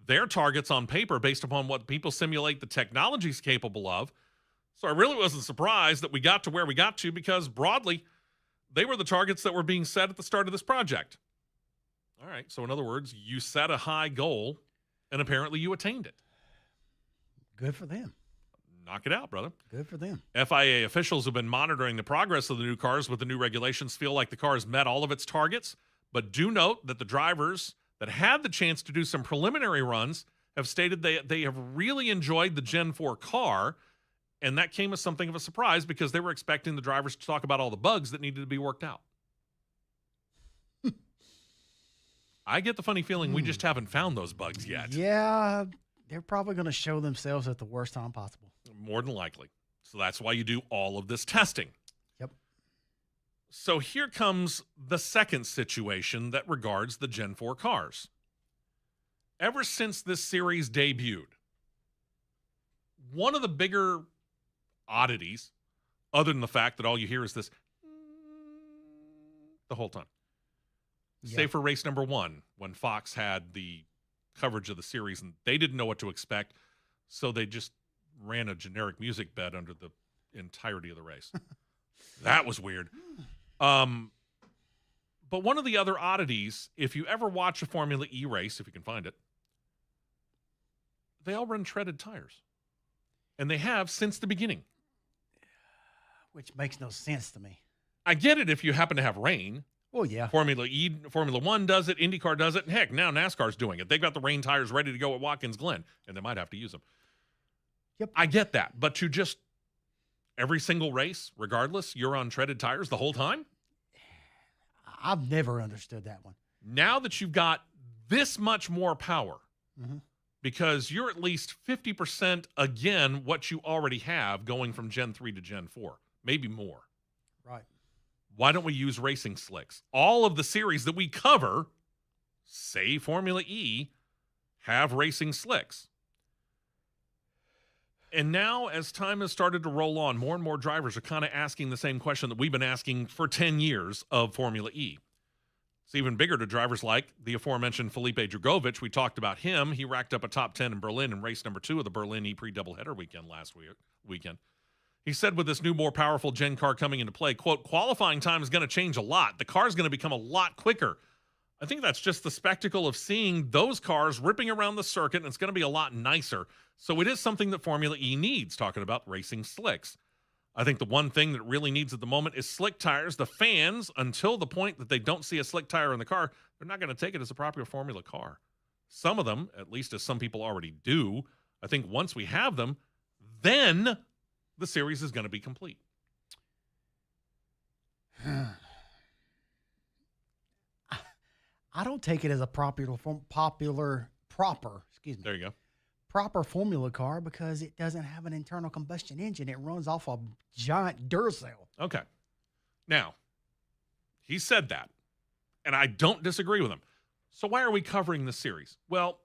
Their targets on paper based upon what people simulate the technology is capable of. So I really wasn't surprised that we got to where we got to because broadly, they were the targets that were being set at the start of this project." All right. So in other words, you set a high goal and apparently you attained it. Good for them. Knock it out, brother. Good for them. FIA officials who've been monitoring the progress of the new cars with the new regulations feel like the car has met all of its targets, but do note that the drivers that had the chance to do some preliminary runs have stated they have really enjoyed the Gen 4 car, and that came as something of a surprise because they were expecting the drivers to talk about all the bugs that needed to be worked out. I get the funny feeling we just haven't found those bugs yet. Yeah, they're probably going to show themselves at the worst time possible. More than likely. So that's why you do all of this testing. Yep. So here comes the second situation that regards the Gen 4 cars. Ever since this series debuted, one of the bigger oddities, other than the fact that all you hear is this the whole time. Yeah. Say for race number 1, when Fox had the coverage of the series and they didn't know what to expect, so they just ran a generic music bed under the entirety of the race. That was weird. But one of the other oddities, if you ever watch a Formula E race, if you can find it, they all run treaded tires. And they have since the beginning. Which makes no sense to me. I get it if you happen to have rain. Well, yeah. Formula One does it. IndyCar does it. And heck, now NASCAR's doing it. They've got the rain tires ready to go at Watkins Glen, and they might have to use them. Yep. I get that. But to just every single race, regardless, you're on treaded tires the whole time? I've never understood that one. Now that you've got this much more power, because you're at least 50% again what you already have going from Gen 3 to Gen 4, maybe more. Right. Why don't we use racing slicks? All of the series that we cover, say Formula E, have racing slicks. And now, as time has started to roll on, more and more drivers are kind of asking the same question that we've been asking for 10 years of Formula E. It's even bigger to drivers like the aforementioned Felipe Drugovich. We talked about him. He racked up a top 10 in Berlin in race number 2 of the Berlin E-Prix doubleheader weekend last weekend. He said with this new, more powerful Gen car coming into play, quote, qualifying time is going to change a lot. The car is going to become a lot quicker. I think that's just the spectacle of seeing those cars ripping around the circuit, and it's going to be a lot nicer. So it is something that Formula E needs, talking about racing slicks. I think the one thing that it really needs at the moment is slick tires. The fans, until the point that they don't see a slick tire in the car, they're not going to take it as a popular Formula car. Some of them, at least as some people already do, I think once we have them, then the series is going to be complete. I don't take it as a proper There you go. proper Formula car because it doesn't have an internal combustion engine. It runs off a giant Duracell. Okay. Now, he said that, and I don't disagree with him. So why are we covering this series? Well,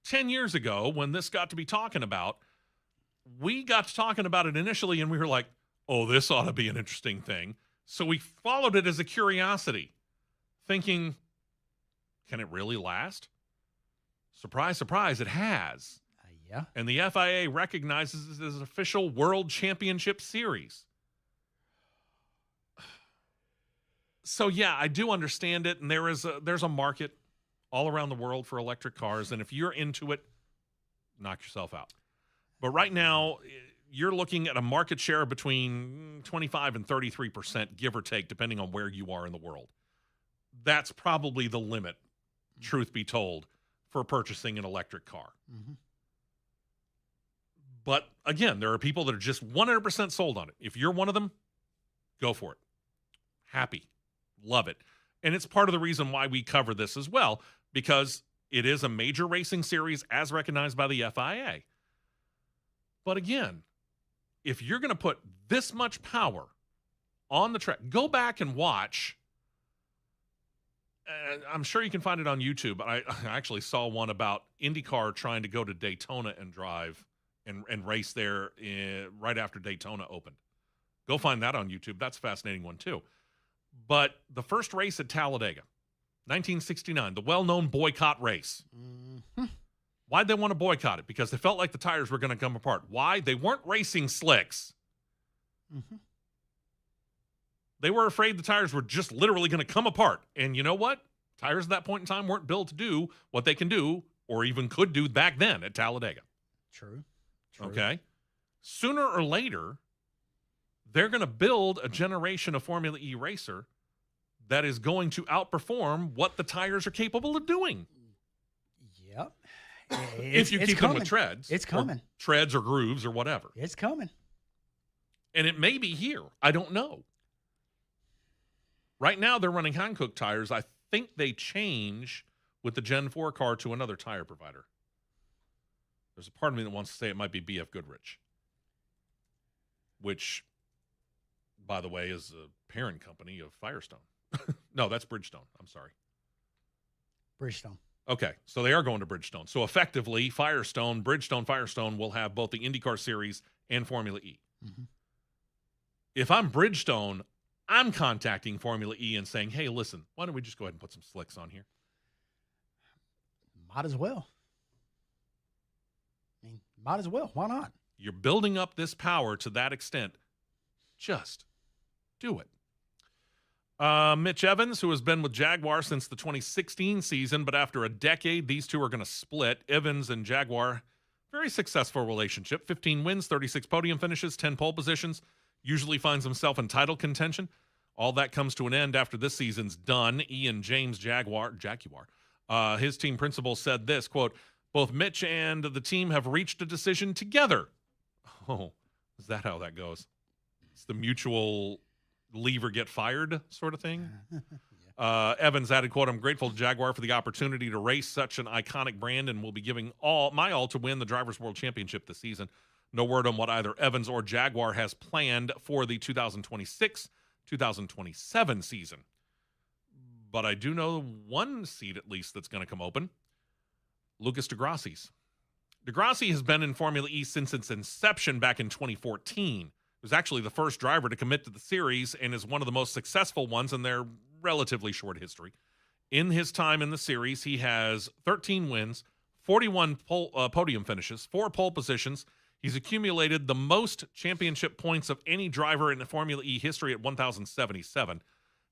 10 years ago, when this got to be talking about, we got to talking about it initially, and we were like, oh, this ought to be an interesting thing. So we followed it as a curiosity, thinking, can it really last? Surprise, surprise, it has. Yeah. And the FIA recognizes it as an official World Championship Series. So, yeah, I do understand it, and there's a market all around the world for electric cars, and if you're into it, knock yourself out. But right now, you're looking at a market share between 25 and 33%, give or take, depending on where you are in the world. That's probably the limit, truth be told, for purchasing an electric car. Mm-hmm. But again, there are people that are just 100% sold on it. If you're one of them, go for it. Happy. Love it. And it's part of the reason why we cover this as well, because it is a major racing series as recognized by the FIA. But again, if you're going to put this much power on the track, go back and watch. I'm sure you can find it on YouTube. I actually saw one about IndyCar trying to go to Daytona and drive and race there right after Daytona opened. Go find that on YouTube. That's a fascinating one too. But the first race at Talladega, 1969, the well-known boycott race. Mm-hmm. Why'd they want to boycott it? Because they felt like the tires were going to come apart. Why? They weren't racing slicks. Mm-hmm. They were afraid the tires were just literally going to come apart. And you know what? Tires at that point in time weren't built to do what they can do or even could do back then at Talladega. True. Okay? Sooner or later, they're going to build a generation of Formula E racer that is going to outperform what the tires are capable of doing. Yep. If you keep them with treads. It's coming. Or treads or grooves or whatever. It's coming. And it may be here. I don't know. Right now, they're running Hankook tires. I think they change with the Gen 4 car to another tire provider. There's a part of me that wants to say it might be BF Goodrich, which, by the way, is a parent company of Firestone. No, that's Bridgestone. I'm sorry. Bridgestone. Okay, so they are going to Bridgestone. So effectively, Firestone will have both the IndyCar Series and Formula E. Mm-hmm. If I'm Bridgestone, I'm contacting Formula E and saying, hey, listen, why don't we just go ahead and put some slicks on here? Might as well. I mean, might as well. Why not? You're building up this power to that extent. Just do it. Mitch Evans, who has been with Jaguar since the 2016 season, but after a decade, these two are going to split. Evans and Jaguar, very successful relationship. 15 wins, 36 podium finishes, 10 pole positions. Usually finds himself in title contention. All that comes to an end after this season's done. Ian James, Jaguar, his team principal said this, quote, both Mitch and the team have reached a decision together. Oh, is that how that goes? It's the mutual leave or get fired sort of thing. Yeah. Evans added, quote, I'm grateful to Jaguar for the opportunity to race such an iconic brand and will be giving my all to win the Drivers' World Championship this season. No word on what either Evans or Jaguar has planned for the 2026-2027 season. But I do know one seat at least that's going to come open. Lucas Degrassi's. Degrassi has been in Formula E since its inception back in 2014. He was actually the first driver to commit to the series and is one of the most successful ones in their relatively short history. In his time in the series, he has 13 wins, 41 podium finishes, 4 pole positions. He's accumulated the most championship points of any driver in the Formula E history at 1,077.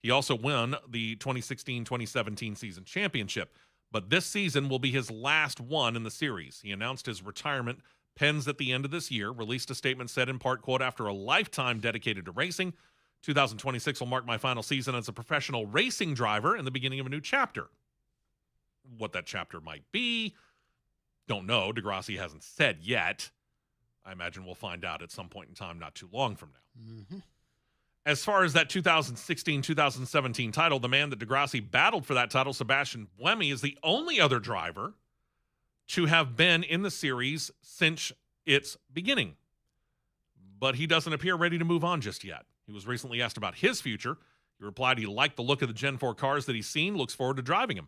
He also won the 2016-2017 season championship. But this season will be his last one in the series. He announced his retirement pens at the end of this year, released a statement said in part, quote, after a lifetime dedicated to racing, 2026 will mark my final season as a professional racing driver and the beginning of a new chapter. What that chapter might be, don't know. Degrassi hasn't said yet. I imagine we'll find out at some point in time not too long from now. Mm-hmm. As far as that 2016-2017 title, the man that Degrassi battled for that title, Sebastian Buemi, is the only other driver to have been in the series since its beginning. But he doesn't appear ready to move on just yet. He was recently asked about his future. He replied he liked the look of the Gen 4 cars that he's seen, looks forward to driving them.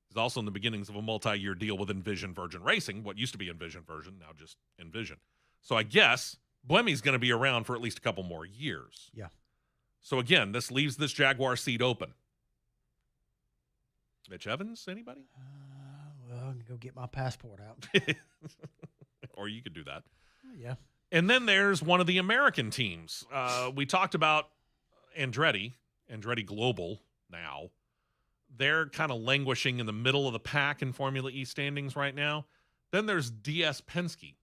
He's also in the beginnings of a multi-year deal with Envision Virgin Racing, what used to be Envision Virgin, now just Envision. So I guess Buemi's going to be around for at least a couple more years. Yeah. So, again, this leaves this Jaguar seat open. Mitch Evans, anybody? Well, I can go get my passport out. Or you could do that. Yeah. And then there's one of the American teams. We talked about Andretti Global now. They're kind of languishing in the middle of the pack in Formula E standings right now. Then there's DS Penske.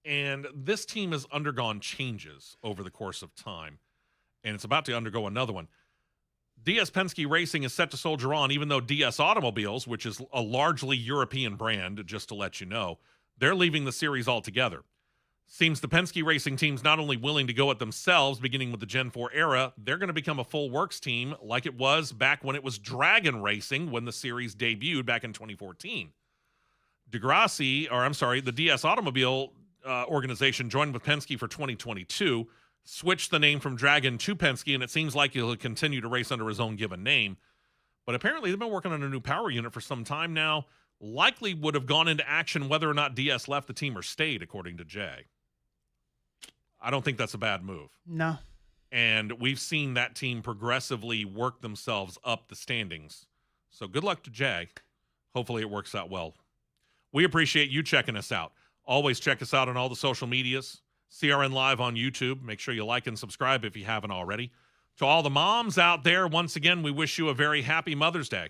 And this team has undergone changes over the course of time. And it's about to undergo another one. DS Penske Racing is set to soldier on, even though DS Automobiles, which is a largely European brand, just to let you know, they're leaving the series altogether. Seems the Penske Racing team's not only willing to go at themselves, beginning with the Gen 4 era, they're going to become a full works team like it was back when it was Dragon Racing when the series debuted back in 2014. The DS Automobile organization joined with Penske for 2022, switched the name from Dragon to Penske, and it seems like he'll continue to race under his own given name. But apparently they've been working on a new power unit for some time now. Likely would have gone into action whether or not DS left the team or stayed, according to Jay. I don't think that's a bad move. No. And we've seen that team progressively work themselves up the standings. So good luck to Jay. Hopefully it works out well. We appreciate you checking us out. Always check us out on all the social medias. CRN Live on YouTube. Make sure you like and subscribe if you haven't already. To all the moms out there, once again, we wish you a very happy Mother's Day.